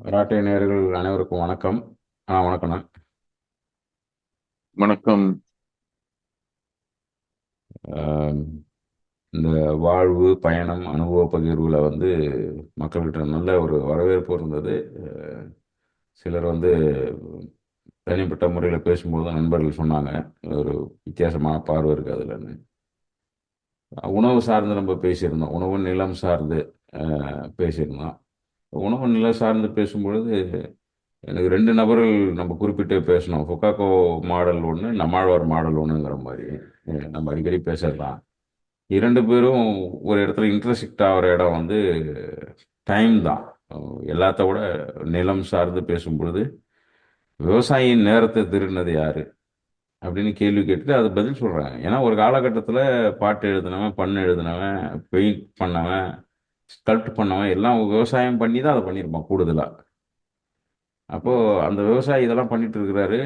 ராட்டை நேயர்கள் அனைவருக்கும் வணக்கம். வணக்கண்ணா. வணக்கம். ஆம், இந்த வாழ்வு பயணம் அனுபவ பகிர்வுல மக்கள்கிட்ட நல்ல ஒரு வரவேற்பு இருந்தது. அஹ், சிலர் தனிப்பட்ட முறையில் பேசும்போது நண்பர்கள் சொன்னாங்க, ஒரு வித்தியாசமான பார்வை இருக்கு அதுலன்னு. உணவு சார்ந்து நம்ம பேசியிருந்தோம், உணவு நிலம் சார்ந்து பேசியிருந்தோம். உணவு நிலம் சார்ந்து பேசும்பொழுது எனக்கு ரெண்டு நபர்கள் நம்ம குறிப்பிட்டு பேசணும். ஃபுகாக்கோ மாடல் ஒன்று, நம்மாழ்வார் மாடல் ஒன்றுங்கிற மாதிரி நம்ம அடிக்கடி பேசுறதுதான். இரண்டு பேரும் ஒரு இடத்துல இன்டர்செக்ட் ஆகிற இடம் டைம் தான். எல்லாத்த விட நிலம் சார்ந்து பேசும் பொழுது விவசாயியின் நேரத்தை திருடினது யாரு அப்படின்னு கேள்வி கேட்டுட்டு அது பதில் சொல்றாங்க. ஏன்னா ஒரு காலகட்டத்தில் பாட்டு எழுதினவன், பண்ணு எழுதினவன், பெயிண்ட் பண்ணவன், ஸ்கல்ப்ட் பண்ணவன் எல்லாம் விவசாயம் பண்ணி தான் அதை பண்ணியிருப்பான் கூடுதலா. அப்போ அந்த விவசாயி இதெல்லாம் பண்ணிட்டு இருக்கிறாரு.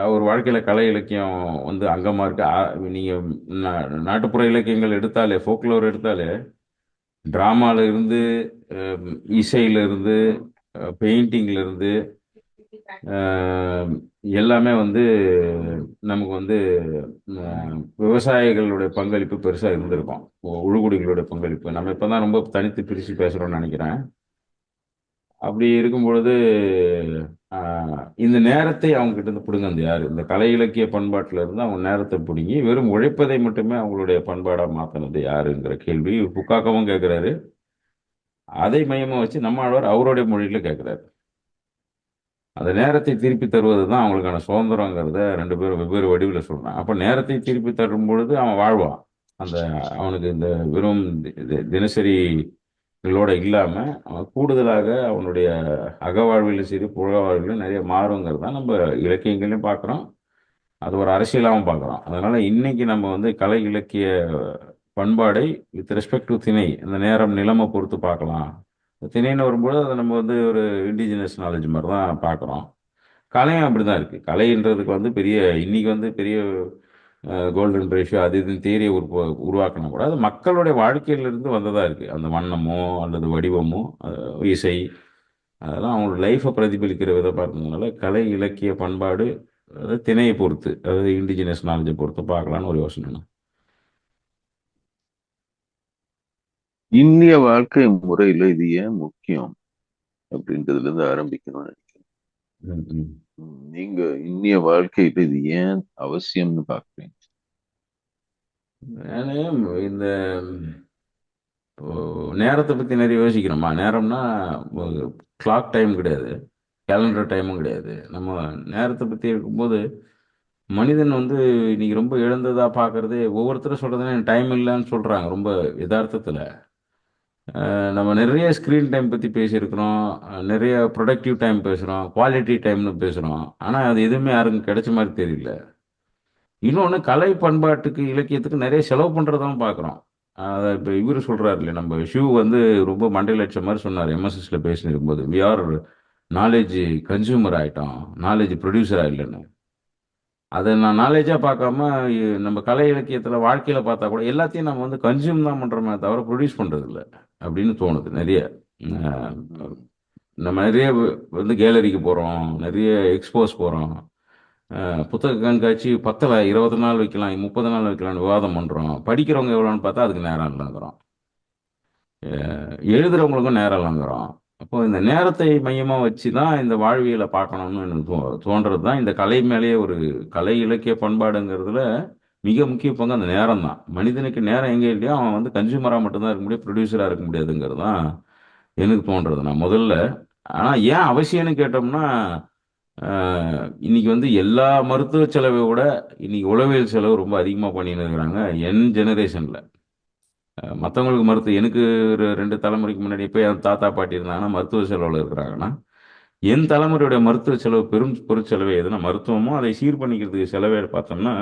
அவர் வாழ்க்கையில கலை இலக்கியம் அங்கமா இருக்கு. நீங்க நாட்டுப்புற இலக்கியங்கள் எடுத்தாலே, ஃபோக்லோர் எடுத்தாலே, டிராமால இருந்து, அஹ், இசையில இருந்து, பெயிண்டிங்ல இருந்து, அஹ், எல்லாமே நமக்கு விவசாயிகளுடைய பங்களிப்பு பெருசா இருந்திருக்கும். உழுகுடிகளுடைய பங்களிப்பு நம்ம இப்பதான் ரொம்ப தனித்து பிரிச்சு பேசுறோம்னு நினைக்கிறேன். அப்படி இருக்கும் பொழுது இந்த நேரத்தை அவங்க கிட்ட இருந்து பிடுங்க, அந்த யாரு இந்த கலை இலக்கிய பண்பாட்டுல இருந்து அவங்க நேரத்தை பிடுங்கி வெறும் உழைப்பதை மட்டுமே அவங்களுடைய பண்பாடா மாத்தினது யாருங்கிற கேள்வி புக்காக்கவும் கேட்கிறாரு. அதை மையமா வச்சு நம்மாழ்வார் அவருடைய மொழியில கேட்கிறாரு. அந்த நேரத்தை திருப்பி தருவது தான் அவங்களுக்கான சுதந்திரங்கிறத ரெண்டு பேரும் வெவ்வேறு வடிவில் சொல்றாங்க. அப்ப நேரத்தை திருப்பி தரும் பொழுது அவன் வாழ்வான். அந்த அவனுக்கு இந்த வெறும் தினசரி இதோட இல்லாம அவன் கூடுதலாக அவனுடைய அகவாழ்விலும் சரி புற வாழ்விலும் நிறைய மாறுங்கிறது தான் நம்ம இலக்கியங்களையும் பார்க்குறோம். அது ஒரு அரசியலாகவும் பார்க்குறோம். அதனால இன்னைக்கு நம்ம கலை இலக்கிய பண்பாடை வித் ரெஸ்பெக்ட் டு திணை, இந்த நேரம் நிலைமை பொறுத்து பார்க்கலாம். திணைன்னு வரும்போது அதை நம்ம ஒரு இண்டிஜினஸ் நாலேஜ் மாதிரி தான் பார்க்குறோம். கலையும் அப்படிதான் இருக்கு. கலைன்றதுக்கு பெரிய இன்னைக்கு பெரிய கோல்டன் ரேஷியோ அது இதுன்னு தேரியை உருவாக்கினா கூட அது மக்களுடைய வாழ்க்கையிலிருந்து வந்ததா இருக்கு. அந்த வண்ணமோ அல்லது வடிவமோ, இசை, அதெல்லாம் அவங்களோட லைஃப்பை பிரதிபலிக்கிற விதமாக இருந்ததுனால கலை இலக்கிய பண்பாடு அதாவது திணையை பொறுத்து, அதாவது இண்டிஜினஸ் நாலேஜை பொறுத்து பார்க்கலான்னு ஒரு யோசனை. இந்திய வாழ்க்கை முறையில இது ஏன் முக்கியம் அப்படின்றதுல இருந்து ஆரம்பிக்கணும்னு நினைக்கிறேன். ம், ம். நீங்க இந்திய வாழ்க்கையில இது ஏன் அவசியம்னு பாக்குறீங்க? நானு இந்த இப்போ நேரத்தை பற்றி நிறைய யோசிக்கிறோமா. நேரம்னா கிளாக் டைம் கிடையாது, கேலண்டர் டைமும் கிடையாது. நம்ம நேரத்தை பற்றி இருக்கும்போது மனிதன் இன்னைக்கு ரொம்ப இழந்ததா பார்க்கறது, ஒவ்வொருத்தரும் சொல்றது எனக்கு டைம் இல்லைன்னு சொல்றாங்க ரொம்ப யதார்த்தத்தில். நம்ம நிறைய ஸ்க்ரீன் டைம் பற்றி பேசியிருக்கிறோம், நிறைய ப்ரொடக்டிவ் டைம் பேசுகிறோம், குவாலிட்டி டைம்னு பேசுகிறோம். ஆனால் அது எதுவுமே யாருக்கும் கிடைச்ச மாதிரி தெரியல. இன்னொன்று, கலை பண்பாட்டுக்கு இலக்கியத்துக்கு நிறைய செலவு பண்ணுறதாவும் பார்க்குறோம். அதை இப்போ இவர் சொல்கிறார் இல்லையா, நம்ம ஷிவ் ரொம்ப மண்டையில் அடிச்ச மாதிரி சொன்னார் எம்எஸ்எஸ்ல பேசினிருக்கும்போது, வி ஆர் நாலேஜ் கன்சியூமர் ஆகிட்டோம், நாலேஜ் ப்ரொடியூசர் இல்லைன்னு. அதை நான் நாலேஜாக பார்க்காம நம்ம கலை இலக்கியத்தில் வாழ்க்கையில் பார்த்தா கூட எல்லாத்தையும் நம்ம கன்சியூம் தான் பண்ணுறோமே தவிர ப்ரொடியூஸ் பண்ணுறது இல்லை அப்படின்னு தோணுது நிறைய. அஹ், ம். நம்ம நிறைய கேலரிக்கு போகிறோம், நிறைய எக்ஸ்போஸ் போகிறோம், புத்தக கண்காட்சி 10 20 நாள் வைக்கலாம், 30 நாள் வைக்கலாம்னு விவாதம் பண்ணுறோம். படிக்கிறவங்க எவ்வளோன்னு பார்த்தா அதுக்கு நேரம் இல்லைங்கிறோம். எழுதுறவங்களுக்கும் நேரம் இல்லைங்கிறோம். அப்போ இந்த நேரத்தை மையமாக வச்சு தான் இந்த வாழ்வியலை பார்க்கணும்னு எனக்கு தோன்றது தான். இந்த கலை மேலேயே ஒரு கலை இலக்கிய பண்பாடுங்கிறதுல மிக முக்கிய பங்கு அந்த நேரம் தான். மனிதனுக்கு நேரம் எங்கே இல்லையோ அவன் கன்சியூமராக மட்டும்தான் இருக்க முடியும், ப்ரொடியூசராக இருக்க முடியாதுங்கிறது தான் எனக்கு தோன்றது நான் முதல்ல. ஆனால் ஏன் அவசியம்னு கேட்டோம்னா, இன்னைக்கு எல்லா மருத்துவ செலவை விட இன்னைக்கு உளவியல் செலவு ரொம்ப அதிகமாக பண்ணின்னு இருக்கிறாங்க என் ஜெனரேஷனில். மற்றவங்களுக்கு மருத்துவம், எனக்கு ஒரு 2 தலைமுறைக்கு முன்னாடி இப்போ என் தாத்தா பாட்டி இருந்தாங்கன்னா மருத்துவ செலவில் இருக்கிறாங்கன்னா, என் தலைமுறையுடைய மருத்துவ செலவு பெரும் பொருட்செலவே எதுனா மருத்துவமோ அதை சீர் பண்ணிக்கிறதுக்கு செலவே பார்த்தோம்னா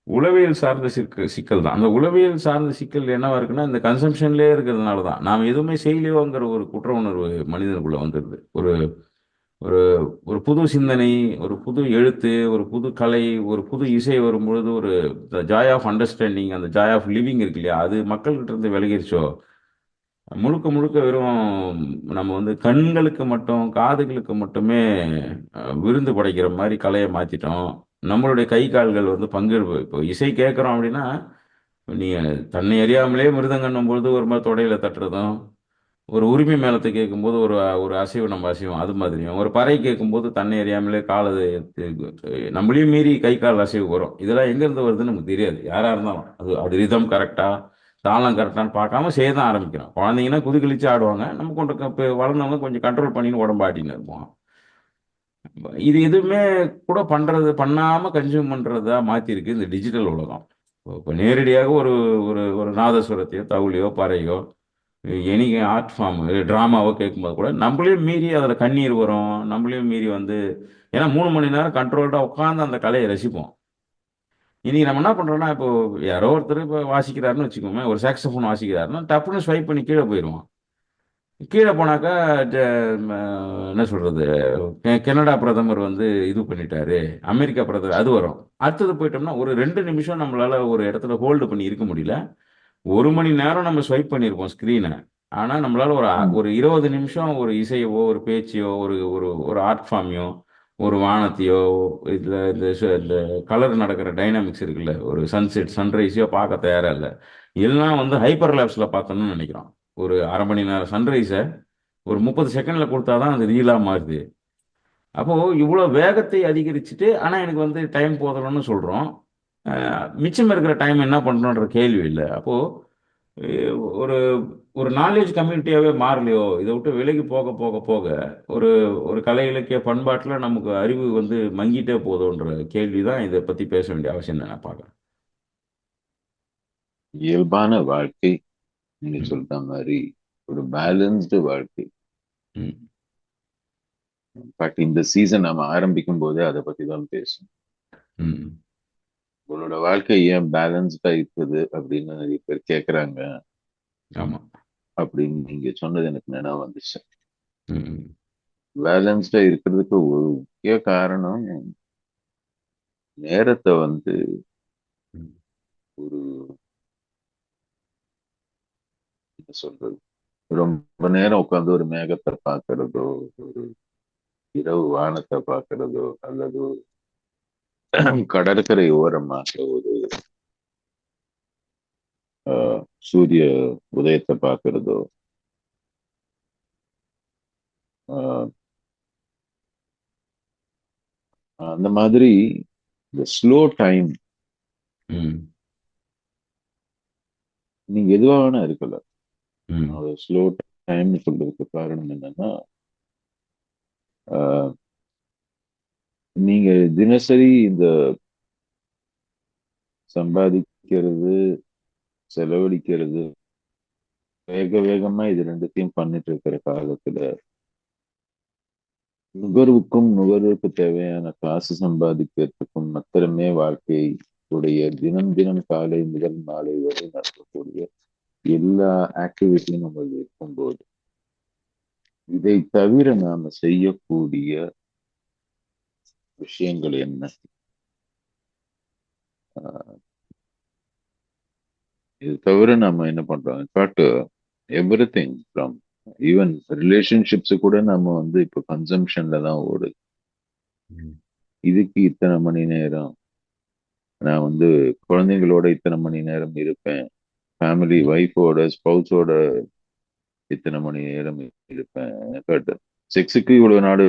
உளவியல் சார்ந்த சிக்கல் தான். அந்த உளவியல் சார்ந்த சிக்கல் என்னவா இருக்குன்னா, இந்த கன்சம்ஷன்லேயே இருக்கிறதுனால தான் நாம் எதுவுமே செய்யலையோங்கிற ஒரு குற்ற உணர்வு மனிதனுக்குள்ள வந்துடுது. ஒரு ஒரு ஒரு புது சிந்தனை, ஒரு புது எழுத்து, ஒரு புது கலை, ஒரு புது இசை வரும்பொழுது ஒரு ஜாய் ஆஃப் அண்டர்ஸ்டாண்டிங், அந்த ஜாய் ஆஃப் லிவிங் இருக்கு இல்லையா, அது மக்கள்கிட்ட இருந்து விலகிருச்சோ. முழுக்க முழுக்க வெறும் நம்ம வந்து கண்களுக்கு மட்டும் காதுகளுக்கு மட்டுமே விருந்து படைக்கிற மாதிரி கலையை மாத்திட்டோம். நம்மளுடைய கை கால்கள் வந்து பங்கு இப்போ இசை கேட்குறோம் அப்படின்னா நீ தன்னை அறியாமலே மிருதங்கண்ணும் பொழுது ஒரு மாதிரி தொடையில தட்டுறதும், ஒரு உரிமை மேளத்தை கேட்கும்போது ஒரு ஒரு அசைவு நம்ம அசைவோம் அது மாதிரியும், ஒரு பறை கேட்கும்போது தன்னை அறியாமலே காலை நம்மளையும் மீறி கை கால் அசைவு வரும். இதெல்லாம் எங்கேருந்து வருதுன்னு நமக்கு தெரியாது யாராக இருந்தாலும். அது அது ரிதம் கரெக்டா தாளம் கரெக்டான்னு பார்க்காம செய்ய தான் ஆரம்பிக்கிறோம். குழந்தைங்கன்னா குதிகளிச்சு ஆடுவாங்க, நம்ம கொண்டு இப்போ வளர்ந்தவங்க கொஞ்சம் கண்ட்ரோல் பண்ணின்னு உடம்பாட்டின்னு இருப்போம். இது எதுவுமே கூட பண்றது பண்ணாம கன்சியூம் பண்றதா மாத்திருக்கு இந்த டிஜிட்டல் உலகம். இப்போ நேரடியாக ஒரு ஒரு ஒரு நாதஸ்வரத்தையோ தவுளியோ பறையோ எனி ஆர்ட் ஃபார்ம் ட்ராமாவோ கேட்கும்போது கூட நம்மளையும் மீறி அதில் கண்ணீர் வரும். நம்மளையும் மீறி வந்து ஏன்னா 3 மணி நேரம் கண்ட்ரோல்டாக உட்காந்து அந்த கலையை ரசிப்போம். இன்னைக்கு நம்ம என்ன பண்றோம்னா இப்போ யாரோ ஒருத்தர் இப்போ வாசிக்கிறாருன்னு வச்சுக்கோங்க, ஒரு சாக்ஸோஃபோன் வாசிக்கிறாருன்னா டப்புன்னு ஸ்வைப் பண்ணி கீழே போயிடுவோம். கீழே போனாக்கா ஜ- ம, என்ன சொல்றது, கனடா பிரதமர் வந்து இது பண்ணிட்டாரு, அமெரிக்கா பிரதமர் அது வரும். அடுத்தது போயிட்டோம்னா ஒரு 2 நிமிஷம் நம்மளால ஒரு இடத்துல ஹோல்டு பண்ணி இருக்க முடியல. 1 மணி நேரம் நம்ம ஸ்வைப் பண்ணியிருப்போம் ஸ்க்ரீனை. ஆனால் நம்மளால ம். ஒரு 20 நிமிஷம் ஒரு இசையவோ ஒரு பேச்சையோ ஒரு ஒரு ஒரு ஆர்ட் ஃபார்மையோ ஒரு வானத்தையோ இதில் இந்த கலர் நடக்கிற டைனாமிக்ஸ் இருக்குல்ல, ஒரு சன்செட் சன்ரைஸையோ பார்க்க தயாரா இல்லை. எல்லாம் வந்து ஹைப்பர் லேப்ஸில் பார்த்தோம்னு நினைக்கிறோம். ஒரு அரை மணி நேரம் சன்ரைஸை ஒரு 30 செகண்ட்ல கொடுத்தாதான் அது ரீலா மாறுது. அப்போ இவ்வளோ வேகத்தை அதிகரிச்சுட்டு ஆனால் எனக்கு வந்து டைம் போதலன்னு சொல்கிறோம். மிச்சம் இருக்கிற டைம் என்ன பண்ணுறோன்ற கேள்வி இல்லை. அப்போ ஒரு ஒரு நாலேஜ் கம்யூனிட்டியாவே மாறலையோ, இதை விட்டு விலகி போக போக போக ஒரு ஒரு கலை இலக்கிய பண்பாட்டில் நமக்கு அறிவு வந்து மங்கிட்டே போதோன்ற கேள்வி தான் இதை பற்றி பேச வேண்டிய அவசியம் நான் பார்க்குறேன். இயல்பான வாழ்க்கை, நீங்க ம், சொல்ற மாதிரி ஒரு பேலன்ஸ்டு வாழ்க்கை. ம், பட் இந்த சீசன் நம்ம ஆரம்பிக்கும் போதே அதை பத்தி தான் பேசணும். ம். உங்களோட வாழ்க்கை ஏன் பேலன்ஸ்டா இருக்குது அப்படின்னு நிறைய பேர் கேக்குறாங்க. ஆமாம். அப்படின்னு நீங்க சொன்னது எனக்கு நினைவு வந்துச்சு. ம், பேலன்ஸ்டா இருக்கிறதுக்கு ஒரு முக்கிய காரணம் நேரத்தை வந்து ம், ஒரு, என்ன சொல்றது, ரொம்ப நேரம் உட்கார்ந்து ஒரு மேகத்தை பார்க்கறதோ, ஒரு இரவு வானத்தை பார்க்கறதோ, அல்லது கடற்கரை ஓரமாக ஒரு சூரிய உதயத்தை பார்க்கறதோ, ஆஹ், அந்த மாதிரி இந்த ஸ்லோ டைம், ம், நீங்க எதுவா வேணா இருக்கலாம். ம், ஸ்லோ டைம்னு சொல்றதுக்கு காரணம் என்னன்னா, ஆஹ், நீங்க தினசரி இந்த சம்பாதிக்கிறது, செலவழிக்கிறது, வேக வேகமா இது ரெண்டுத்தையும் பண்ணிட்டு இருக்கிற காலத்துல நுகர்வுக்கு தேவையான காசு சம்பாதிக்கிறதுக்கும் மாத்திரமே வாழ்க்கை உடைய தினம் தினம் காலை முதல் மாலை வரை நடக்கக்கூடிய எல்லா ஆக்டிவிட்டியும் நம்ம இருக்கும்போது, இதை தவிர நாம செய்யக்கூடிய விஷயங்கள் என்ன? ஆஹ் இது தவிர நம்ம என்ன பண்றோம்? In fact every thing from even relationships கூட நம்ம வந்து இப்போ கன்சம்ஷன்ல தான் ஓடுது. ம், இதுக்கு இத்தனை மணி நேரம், நான் வந்து குழந்தைங்களோட இத்தனை மணி நேரம் இருப்பேன், ஃபேமிலி ம், ஒய்ஃபோட ஸ்பௌஸோட இத்தனை மணி நேரம் இருப்பேன். பட் செக்ஸுக்கு இவ்வளவு நாடு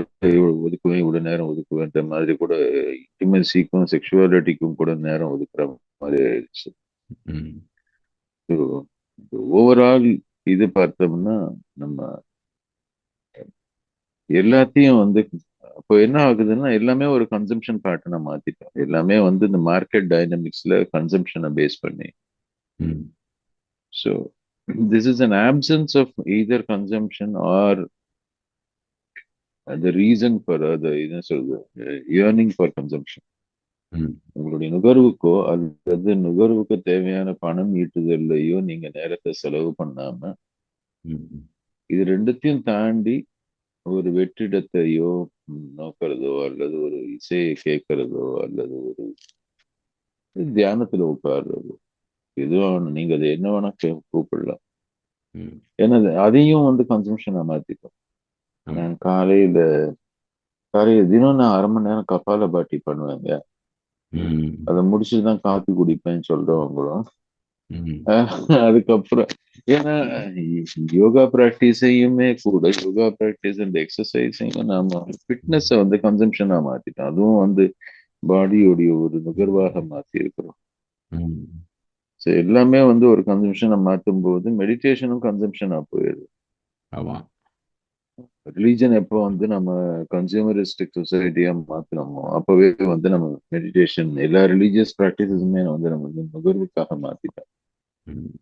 ஒதுக்குவேன், இவ்வளவு நேரம் ஒதுக்குவேன்ற மாதிரி கூட இன்டிமசிக்கும் செக்ஷுவாலிட்டிக்கும் கூட நேரம் ஒதுக்குற மாதிரி ஆயிடுச்சு. ம், ஓவரால் இது பார்த்தோம்னா நம்ம எல்லாத்தையும் வந்து, இப்போ என்ன ஆகுதுன்னா எல்லாமே ஒரு கன்சம்ஷன் பேட்டர்னை மாத்திட்டோம். எல்லாமே வந்து இந்த மார்க்கெட் டைனமிக்ஸ்ல கன்சம்ஷனை பேஸ் பண்ணி. Hmm, so this is an options of either consumption or the reason for the என்ன சொல்றது, ஏர்னிங் ஃபார் கன்சம்ஷன். ம், உங்களுடைய நுகர்வுக்கோ அல்லது நுகர்வுக்கு தேவையான பணம் ஈட்டுதல்லையோ நீங்க நேரத்தை செலவு பண்ணாம, ம், இது ரெண்டுத்தையும் தாண்டி ஒரு வெற்றிடத்தையோ நோக்கிறதோ, அல்லது ஒரு இசையை கேட்கறதோ, அல்லது ஒரு தியானத்துல உட்கார்றதோ, எதுவும் நீங்க அதை என்ன வேணா கூப்பிடலாம். ம். ஏன்னா அதையும் வந்து கன்சம்ஷனா மாத்திட்டோம். ஆமா. நான் காலையில தினம் நான் 1/2 மணி நேரம் கபாலபாட்டி பண்ணுவேங்க. ம். அதை முடிச்சுட்டு தான் காபி குடிப்பேன்னு சொல்றவங்களும் ம். அதுக்கப்புறம் ஏன்னா யோகா பிராக்டிஸையுமே கூட யோகா பிராக்டிஸ் அண்ட் எக்ஸசைஸையும் நாம ஃபிட்னஸை வந்து கன்சம்ஷனா மாத்திட்டோம். அதுவும் வந்து பாடியோடைய ஒரு நுகர்வாக மாத்தி இருக்கிறோம். ம். ஸோ எல்லாமே வந்து ஒரு கன்சம்ஷனை மாற்றும் போது மெடிடேஷனும் கன்சம்ஷனா போயிடுது. ஆமா. ரிலீஜன் எப்போ வந்து நம்ம கன்சியூமரிஸ்டிக் சொசைட்டியா மாத்தினோமோ அப்பவே வந்து நம்ம மெடிடேஷன் எல்லா ரிலீஜியஸ் ப்ராக்டிசஸுமே வந்து நம்ம வந்து நுகர்வுக்காக மாத்திட்டோம். ம்.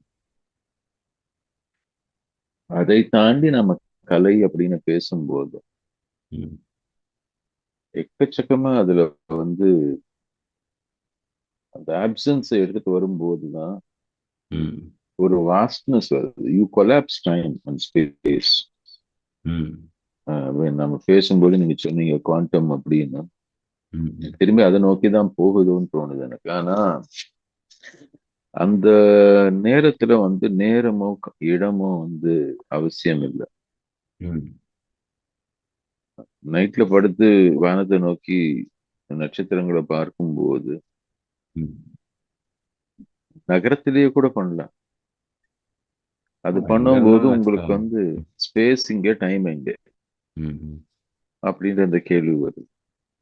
அதை தாண்டி நம்ம கலை அப்படின்னு பேசும்போது ம். எக்கச்சக்கமா அதுல வந்து அந்த ஆப்சன்ஸை எடுத்துட்டு வரும்போது தான் ம். ஒரு வாஸ்ட்னஸ் வருது. You collapse time and space. ம். நம்ம பேசும்போது நீங்க சொன்னீங்க குவாண்டம் அப்படின்னு, ம். திரும்பி அதை நோக்கி தான் போகுதுன்னு தோணுது எனக்கு. ஆனா அந்த நேரத்துல வந்து நேரமோ இடமோ வந்து அவசியம் இல்லை. ம். நைட்ல படுத்து வானத்தை நோக்கி நட்சத்திரங்களை பார்க்கும்போது ம். நகரத்திலேயே கூட பண்ணலாம். அது ஆமா, எங்க பண்ணும்போது இருந்தாலும் உங்களுக்கு நச்சுக்கலாம். வந்து ஸ்பேஸ் இங்கே டைம் எங்கே ம். அப்படின்ற அந்த கேள்வி வருது.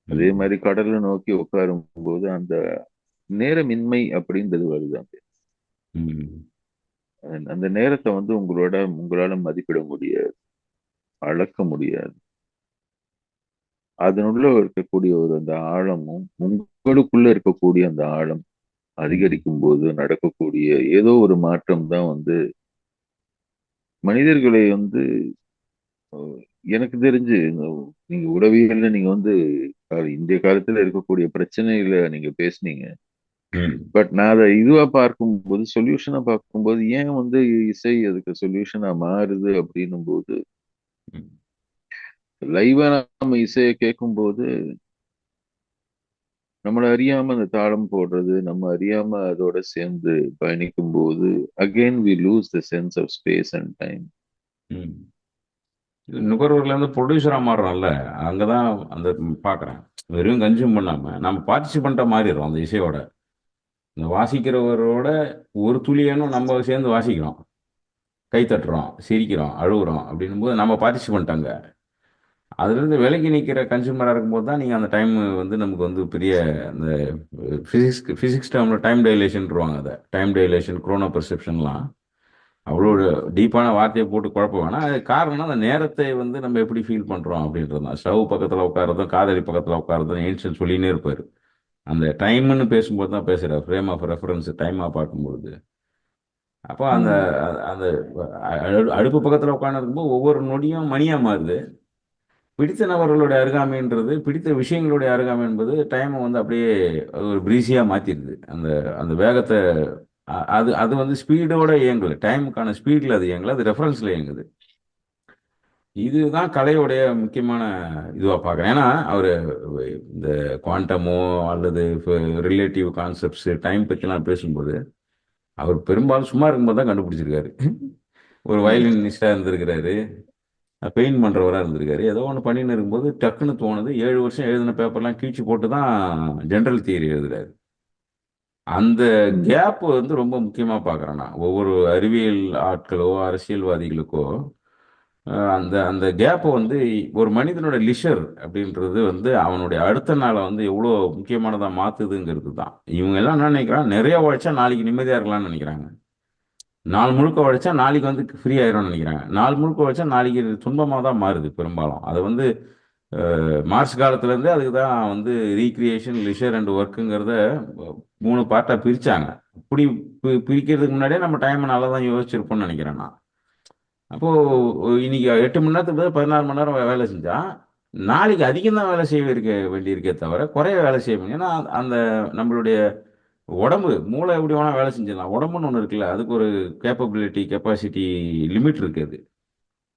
அதே ம். மாதிரி கடலை நோக்கி உட்காரும் போது அந்த நேரமின்மை அப்படின்றது வருது அங்க. ம். அந்த நேரத்தை வந்து உங்களால மதிப்பிட முடியாது, அளக்க முடியாது. அதனுள்ள இருக்கக்கூடிய ஒரு அந்த ஆழமும் உங்களுக்குள்ள இருக்கக்கூடிய அந்த ஆழம் ம். அதிகரிக்கும் போது நடக்கக்கூடிய ஏதோ ஒரு மாற்றம் தான் வந்து மனிதர்களை வந்து அஹ், எனக்கு தெரிஞ்சு நீங்க உளவியல்ல நீங்க வந்து இந்திய காலத்துல இருக்கக்கூடிய பிரச்சனைகளை நீங்க பேசுனீங்க. ம். பட் நான் அதை இதுவா பார்க்கும்போது சொல்யூஷனா பார்க்கும்போது ஏன் வந்து இசை அதுக்கு சொல்யூஷனா மாறுது அப்படின்னும் போது ம். லைவா நம்ம இசையை கேட்கும்போது நம்மள அறியாம அந்த தாளம் போடுறது நம்ம அறியாம அதோட சேர்ந்து பயணிக்கும் போது again we lose the sense of space and time. ம். நுகர்வோர்ல இருந்து ப்ரொடியூசரா மாறுறோம்ல, அங்கதான் அந்த பாக்குறேன். வெறும் கன்சியூம் பண்ணாம நம்ம பார்ட்டிசிபெண்டா மாறிடுறோம் அந்த இசையோட. இந்த வாசிக்கிறவரோட ஒரு துளியேனும் நம்ம சேர்ந்து வாசிக்கிறோம், கை தட்டுறோம், சிரிக்கிறோம், அழுகுறோம் அப்படின்னும் போது நம்ம பார்ட்டிசிபெண்ட் அங்க. அதுல இருந்து விலகி நிற்கிற கன்சியூமரா இருக்கும்போது தான் நீங்க அந்த டைம் வந்து நமக்கு வந்து பெரிய அந்த பிசிக்ஸ் டேர்ம்ல டைம் டைலேஷன்ருவாங்க. அதை டைம் டைலேஷன், குரோனோ பெர்செப்ஷன்லாம் அவ்வளோ டீப்பான வார்த்தையை போட்டு குழப்ப வேணாம். அது காரணம் அந்த நேரத்தை வந்து நம்ம எப்படி ஃபீல் பண்றோம் அப்படின்றது தான். ஸ்டவ் பக்கத்துல உட்காரதும் காதலி பக்கத்துல உட்காரதும் ஏன்ஷியன் சொல்லினே இருப்பாரு. அந்த டைம்னு பேசும்போது தான் பேசுறாரு, ஃப்ரேம் ஆஃப் ரெஃபரன்ஸ் டைமா பார்க்கும்பொழுது. அப்போ அந்த ம். அந்த அடுப்பு பக்கத்துல உட்கார்ந்து இருக்கும்போது ஒவ்வொரு நொடியும் மணியா மாறுது. பிடித்த நபர்களுடைய அருகாமைன்றது, பிடித்த விஷயங்களுடைய அருகாமை என்பது டைமை வந்து அப்படியே ஒரு பிரீஸியா மாத்திடுது. அந்த அந்த வேகத்தை அது அது வந்து ஸ்பீடோட இயங்கல, டைமுக்கான ஸ்பீட்ல அது இயங்கல, அது ரெஃபரன்ஸ்ல இயங்குது. இதுதான் கலையுடைய முக்கியமான இதுவா பார்க்குறேன். ஏன்னா அவர் இந்த குவாண்டமோ அல்லது ரிலேட்டிவ் கான்செப்ட்ஸ் டைம் பற்றிலாம் பேசும்போது அவர் பெரும்பாலும் சும்மா இருக்கும்போது தான் கண்டுபிடிச்சிருக்காரு. ஒரு ம். வயலினிஸ்டா இருந்திருக்கிறாரு, பெயிண்ட் பண்றவரா இருந்திருக்காரு. ஏதோ ஒன்று பண்ணின்னு இருக்கும்போது டக்குன்னு தோணுது. 7 வருஷம் எழுதின பேப்பர்லாம் கிழிச்சு போட்டு தான் ஜெனரல் தியரி எழுதுறாரு. அந்த ம். கேப் வந்து ரொம்ப முக்கியமா பார்க்குறேன் நான். ஒவ்வொரு அறிவியல் ஆட்களோ அரசியல்வாதிகளுக்கோ அந்த அந்த கேப்பை வந்து ஒரு மனிதனோட லிஷர் அப்படின்றது வந்து அவனுடைய அடுத்த நாளை வந்து எவ்வளோ முக்கியமானதா மாத்துதுங்கிறது தான். இவங்க எல்லாம் என்ன நினைக்கிறாங்க, நிறைய உழைச்சா நாளைக்கு நிம்மதியா இருக்கலாம்னு நினைக்கிறாங்க. நாள் முழுக்க உழைச்சா நாளைக்கு வந்து ஃப்ரீ ஆயிரும்னு நினைக்கிறாங்க. நாள் முழுக்க உழைச்சா நாளைக்கு துன்பமாக தான் மாறுது பெரும்பாலும். அது வந்து மார்ஸ் காலத்துல இருந்தே அதுக்கு தான் வந்து ரீக்ரியேஷன், லிஷர் அண்ட் ஒர்க்குங்கிறத 3 பார்ட்டா பிரிச்சாங்க. இப்படி பிரிக்கிறதுக்கு முன்னாடியே நம்ம டைமை நல்லா தான் யோசிச்சிருப்போம்னு நினைக்கிறேன் நான். அப்போ இன்னைக்கு 8 மணி நேரத்துக்கு பதிலா 16 மணி நேரம் வேலை செஞ்சா நாளைக்கு அதிகம் தான் வேலை செய்ய வேண்டியிருக்கே தவிர குறைய வேலை செய்ய முடியும். ஏன்னா அந்த நம்மளுடைய உடம்பு, மூளை எப்படி வேணா வேலை செஞ்சிடலாம். உடம்புன்னு ஒன்று இருக்குல்ல, அதுக்கு ஒரு கேப்பபிலிட்டி, கெப்பாசிட்டி லிமிட் இருக்குது.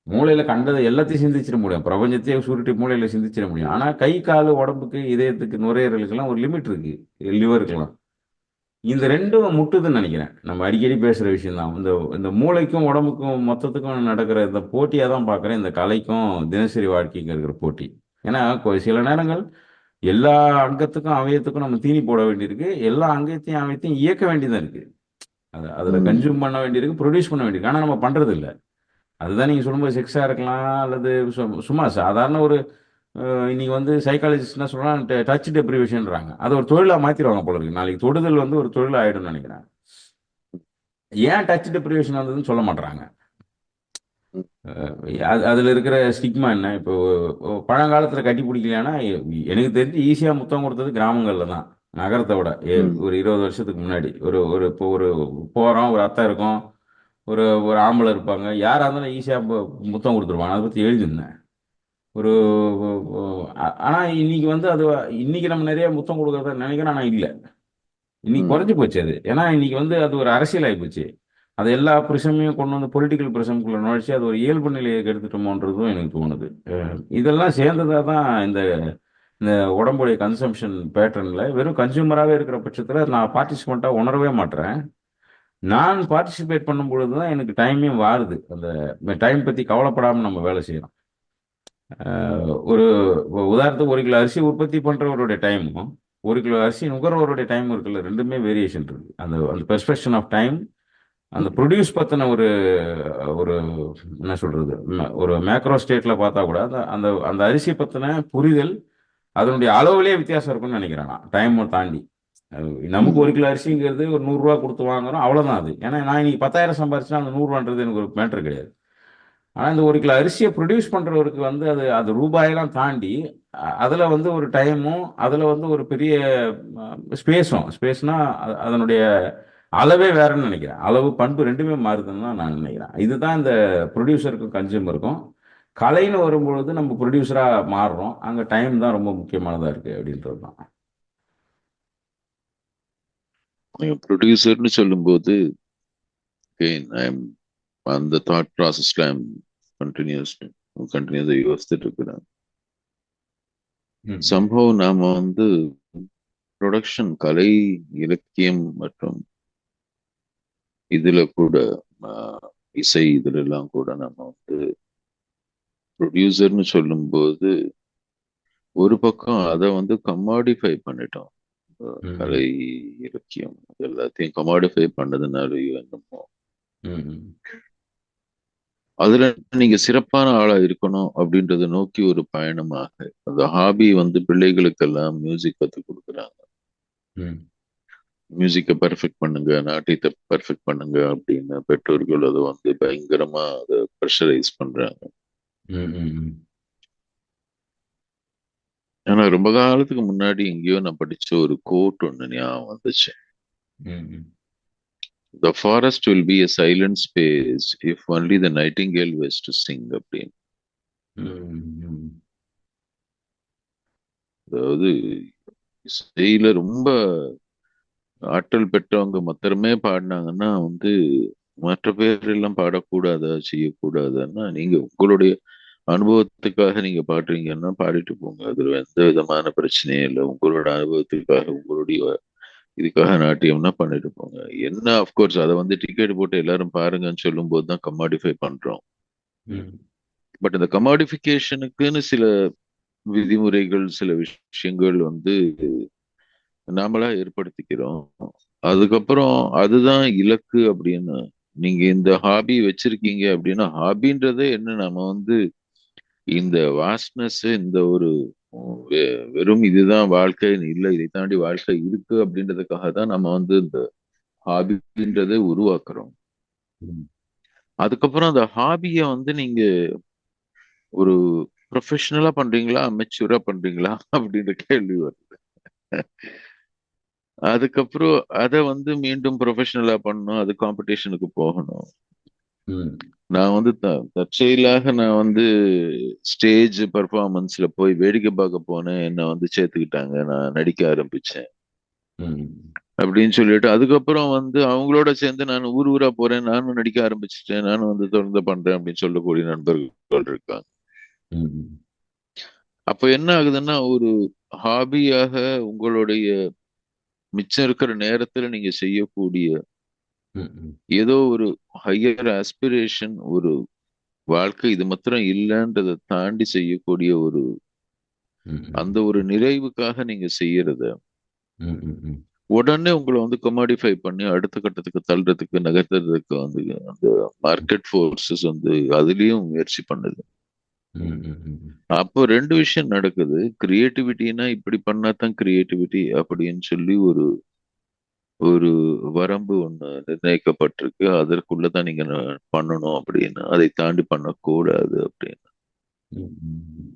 மூளையில கண்டதை எல்லாத்தையும் சிந்திச்சிட முடியும், பிரபஞ்சத்தையே சுருட்டி மூளையில சிந்திச்சிட முடியும். ஆனா கை கால் உடம்புக்கு, இதயத்துக்கு, நுரையீரலுக்கெல்லாம் ஒரு லிமிட் இருக்கு, லிவருக்கெல்லாம். இந்த ரெண்டும் முட்டுதுன்னு நினைக்கிறேன். நம்ம அடிக்கடி பேசுகிற விஷயம் தான். இந்த இந்த மூளைக்கும் உடம்புக்கும் மொத்தத்துக்கும் நடக்கிற இந்த போட்டியாக தான் பார்க்குறேன், இந்த கலைக்கும் தினசரி வாழ்க்கைக்கு இருக்கிற போட்டி. ஏன்னா சில நேரங்கள் எல்லா அங்கத்துக்கும் அவயத்துக்கும் நம்ம தீனி போட வேண்டியிருக்கு, எல்லா அங்கத்தையும் அவயத்தையும் இயக்க வேண்டியதாக இருக்கு. அதில் ம். கன்சியூம் பண்ண வேண்டியிருக்கு, ப்ரொடியூஸ் பண்ண வேண்டியிருக்கு. ஆனால் நம்ம பண்ணுறது இல்லை. அதுதான் நீங்கள் சொல்லும்போது செக்ஸாக இருக்கலாம், அல்லது சும்மா சாதாரண ஒரு இன்னைக்கு வந்து சைக்காலஜிஸ்ட் என்ன சொல்றாங்க, டச் டெப்ரிவேஷன்றாங்க. அதை ஒரு தொழிலாக மாற்றிடுவாங்க போல இருக்கு. நாளைக்கு தொடுதல் வந்து ஒரு தொழில் ஆயிடும்னு நினைக்கிறேன். ஏன் டச் டெப்ரிவேஷன் வந்ததுன்னு சொல்ல மாட்றாங்க. ம். அதில் இருக்கிற ஸ்டிக்மா என்ன? இப்போ பழங்காலத்தில் கட்டி பிடிக்கலையானா, எனக்கு தெரிஞ்சு ஈஸியாக முத்தம் கொடுத்தது கிராமங்களில் தான், நகரத்தை விட. ம். ஒரு 20 வருஷத்துக்கு முன்னாடி ஒரு ஒரு இப்போ ஒரு போகிறோம், ஒரு அத்தை இருக்கும், ஒரு ஒரு ஆம்பளை இருப்பாங்க, யாராக இருந்தாலும் ஈஸியாக முத்தம் கொடுத்துருவாங்க. அதை பற்றி எழுதிருந்தேன். ஒரு ஆனா இன்னைக்கு வந்து அது இன்னைக்கு நம்ம நிறைய முத்தம் கொடுக்கறத நினைக்கிறோம், ஆனா இல்ல. இன்னைக்கு ம். குறைஞ்சு போச்சு அது. ஏன்னா இன்னைக்கு வந்து அது ஒரு அரசியல் ஆயிப்போச்சு. அது எல்லா பிரஷமையும் கொண்டு வந்து பொலிட்டிக்கல் பிரஷம்குள்ள நுழைச்சு அது ஒரு இயல்பு நிலையை கெடுத்துட்டோமோன்றதும் எனக்கு தோணுது. இதெல்லாம் சேர்ந்ததா தான் இந்த இந்த உடம்புடைய கன்சம்ஷன் பேட்டர்ன்ல வெறும் கன்சியூமராகவே இருக்கிற பட்சத்தில் நான் பார்ட்டிசிபெண்ட்டாக உணரவே மாட்டேறேன். நான் பார்ட்டிசிபேட் பண்ணும் பொழுது தான் எனக்கு டைமே வாருது. அந்த டைம் பற்றி கவலைப்படாமல் நம்ம வேலை செய்யறோம். ஒரு உதாரணத்துக்கு 1 கிலோ அரிசி உற்பத்தி பண்றவருடைய டைமும் 1 கிலோ அரிசி நுகர்வோருடைய டைம் இருக்குல்ல, ரெண்டுமே வேரியேஷன் இருக்கு. அந்த அந்த பெர்ஸ்பெக்ஷன் ஆஃப் டைம், அந்த ப்ரொடியூஸ் பத்தின ஒரு ஒரு என்ன சொல்றது, ஒரு மேக்ரோ ஸ்டேட்ல பார்த்தா கூட அந்த அந்த அந்த அரிசி பத்தின புரிதல் அதனுடைய அளவுலயே வித்தியாசம் இருக்கும்னு நினைக்கிறேன் நான், டைமை தாண்டி. நமக்கு ம். 1 கிலோ அரிசிங்கிறது ஒரு 100 ரூபா கொடுத்து வாங்குறோம், அவ்வளவுதான் அது. ஏன்னா நான் இன்னைக்கு 10,000 சம்பாரிச்சுன்னா அந்த 100 ரூபான்றது எனக்கு ஒரு மேட்டர் கிடையாது. ஆனா இந்த 1 கிலோ அரிசியை ப்ரொடியூஸ் பண்றவருக்கு வந்து அது அது ரூபாயெல்லாம் தாண்டி அதுல வந்து ஒரு டைமும், அதுல வந்து ஒரு பெரிய ஸ்பேஸ்னா அதனுடைய அளவே வேறன்னு நினைக்கிறேன். அளவு பண்பு ரெண்டுமே மாறுதுன்னு தான் நான் நினைக்கிறேன். இதுதான் இந்த ப்ரொடியூசருக்கும் கன்சியூமருக்கும். கலைன்னு வரும்பொழுது நம்ம ப்ரொடியூசரா மாறுறோம், அங்க டைம் தான் ரொம்ப முக்கியமானதா இருக்கு அப்படின்றது தான். ப்ரொடியூசர்னு சொல்லும்போது again, அந்த தாட் ப்ராசஸ்ல கண்டினியூஸ் கண்டினியூஸா யோசிச்சுட்டு இருக்கிறேன். ம். சம்பவம் நாம வந்து ப்ரொடக்ஷன், கலை, இலக்கியம் மற்றும் இதுல கூட இசை இதுல எல்லாம் கூட நம்ம வந்து ப்ரொடியூசர்னு சொல்லும்போது ஒரு பக்கம் அதை வந்து கமாடிஃபை பண்ணிட்டோம். ம். கலை, இலக்கியம் எல்லாத்தையும் கமாடிஃபை பண்ணதுனாலயோ என்னமோ ம். அதுல நீங்க சிறப்பான ஆளா இருக்கணும் அப்படின்றத நோக்கி ஒரு பயணமாக அந்த ஹாபி வந்து பிள்ளைகளுக்கெல்லாம் மியூசிக் கற்றுக் கொடுக்குறாங்க. ம். மியூசிக்கை பெர்ஃபெக்ட் பண்ணுங்க, நாட்டியத்தை பெர்ஃபெக்ட் பண்ணுங்க அப்படின்னு பெற்றோர்கள் அதை வந்து பயங்கரமா அதை ப்ரெஷரைஸ் பண்றாங்க. ம். ம். ஆனா ரொம்ப காலத்துக்கு முன்னாடி எங்கேயோ நான் படிச்ச ஒரு கோட் ஒண்ணு ஞாபகம் வந்துச்சு. ம். The forest will be a silent space if only the nightingale was to sing அப்படின்னு. ம். அதாவது இசையில ரொம்ப ஆற்றல் பெற்றவங்க மாத்திரமே பாடினாங்கன்னா வந்து மற்ற பேர் எல்லாம் பாடக்கூடாதா, செய்யக்கூடாதுன்னா நீங்க உங்களுடைய அனுபவத்துக்காக நீங்க பாடுறீங்கன்னா பாடிட்டு போங்க. அதுல எந்த விதமான பிரச்சனையும் இல்லை. உங்களோட அனுபவத்துக்காக உங்களுடைய இதுக்காக நாட்டியம்னா பண்ணிட்டு போங்க. என்ன அஃப்கோர்ஸ் அதை வந்து டிக்கெட் போட்டு எல்லாரும் பாருங்கன்னு சொல்லும் போதுதான் கமாடிஃபை பண்றோம். ம். பட் இந்த கமாடிஃபிகேஷனுக்குன்னு சில விதிமுறைகள், சில விஷயங்கள் வந்து நாமளா ஏற்படுத்திக்கிறோம். அதுக்கப்புறம் அதுதான் இலக்கு அப்படின்னு நீங்க இந்த ஹாபி வச்சிருக்கீங்க அப்படின்னா ஹாபின்றதே என்ன, நம்ம வந்து இந்த வாஸ்ட்னஸ், இந்த ஒரு வெறும் இதுதான் வாழ்க்கை இல்லை, இதை தாண்டி வாழ்க்கை இருக்கு அப்படின்றதுக்காக தான் நம்ம வந்து இந்த ஹாபின்றதை உருவாக்குறோம். ம். அதுக்கப்புறம் அந்த ஹாபியை வந்து நீங்க ஒரு ப்ரொஃபஷனலா பண்றீங்களா, அமெச்சூரா பண்றீங்களா அப்படின்ற கேள்வி வருது. அதுக்கப்புறம் அதை வந்து மீண்டும் ப்ரொஃபஷனலா பண்ணணும், அது காம்படிஷனுக்கு போகணும். ம். நான் வந்து தற்செயலாக நான் வந்து ஸ்டேஜ் பர்ஃபார்மன்ஸ்ல போய் வேடிக்கை பார்க்க போனேன், என்னை வந்து சேர்த்துக்கிட்டாங்க, நான் நடிக்க ஆரம்பிச்சேன் ம். அப்படின்னு சொல்லிட்டு அதுக்கப்புறம் வந்து அவங்களோட சேர்ந்து நான் ஊர் ஊரா போறேன், நானும் நடிக்க ஆரம்பிச்சிட்டேன், நானும் வந்து தொடர்ந்து பண்றேன் அப்படின்னு சொல்லக்கூடிய நண்பர்கள் இருக்காங்க. ம். அப்ப என்ன ஆகுதுன்னா ஒரு ஹாபியாக உங்களுடைய மிச்சம் இருக்கிற நேரத்துல நீங்க செய்யக்கூடிய ம், ம், ஏதோ ஒரு ஹையர் ஆஸ்பிரேஷன், ஒரு வாழ்க்கை இது மாத்திரம் இல்லைன்றதை தாண்டி செய்யக்கூடிய ஒரு ம், அந்த ம், ஒரு நிறைவுக்காக நீங்க செய்யறத ம், ம், ம், உடனே உங்களை வந்து கமாடிஃபை பண்ணி அடுத்த கட்டத்துக்கு தள்ளுறதுக்கு நகர்த்துறதுக்கு வந்து அந்த மார்க்கெட் ஃபோர்ஸஸ் வந்து அதுலயும் முயற்சி பண்ணுது. ம், ம், ம், அப்போ ரெண்டு விஷயம் நடக்குது. கிரியேட்டிவிட்டினா இப்படி பண்ணா தான் கிரியேட்டிவிட்டி அப்படின்னு சொல்லி ஒரு ஒரு வரம்பு ஒண்ணு நிர்ணயிக்கப்பட்டிருக்கு. அதற்குள்ளதான் நீங்க பண்ணணும் அப்படின்னு, அதை தாண்டி பண்ணக்கூடாது அப்படின்னு, ம், ம்,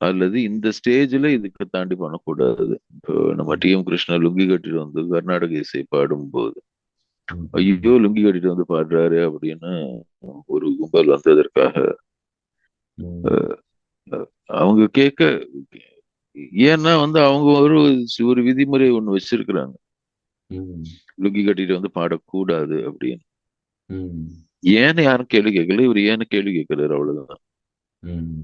அல்லது இந்த ஸ்டேஜ்ல இதுக்கு தாண்டி பண்ணக்கூடாது. இப்போ நம்ம ம், டி.எம். கிருஷ்ணா லுங்கி கட்டிட்டு வந்து கர்நாடக இசை பாடும்போது, ம், ஐயோ ம், லுங்கி கட்டிட்டு வந்து பாடுறாரு அப்படின்னு ஒரு கும்பல் வந்ததற்காக ம், அஹ், அவங்க கேட்க, ஏன்னா வந்து அவங்க ஒரு ஒரு விதிமுறை ஒண்ணு வச்சிருக்கிறாங்க. ம், லுங்கி கட்டிட்டு வந்து பாடக்கூடாது அப்படின்னு. ம், ஏன்னு யாரும் கேள்வி கேட்கல. இவர் ஏன்னு கேள்வி கேட்கிறாரு, அவ்வளவுதான். ம்,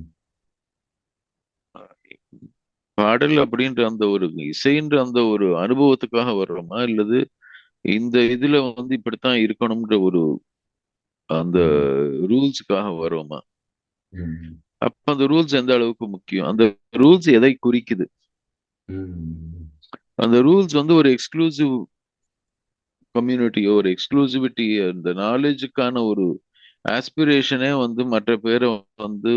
பாடல் அப்படின்ற அந்த ஒரு இசைன்ற அந்த ஒரு அனுபவத்துக்காக வர்றோமா, இல்லது இந்த இதுல வந்து இப்படித்தான் இருக்கணும்ன்ற ஒரு அந்த ம், ரூல்ஸுக்காக வர்றோமா? ம், அப்ப அந்த ரூல்ஸ் எந்த அளவுக்கு முக்கியம்? அந்த ரூல்ஸ் எதை குறிக்குது? ம், அந்த ரூல்ஸ் வந்து ஒரு எக்ஸ்க்ளூசிவ் கம்யூனிட்டியோ ஒரு எக்ஸ்க்ளூசிவிட்டி, அந்த நாலேஜுக்கான ஒரு ஆஸ்பிரேஷனே வந்து மற்ற பேரை வந்து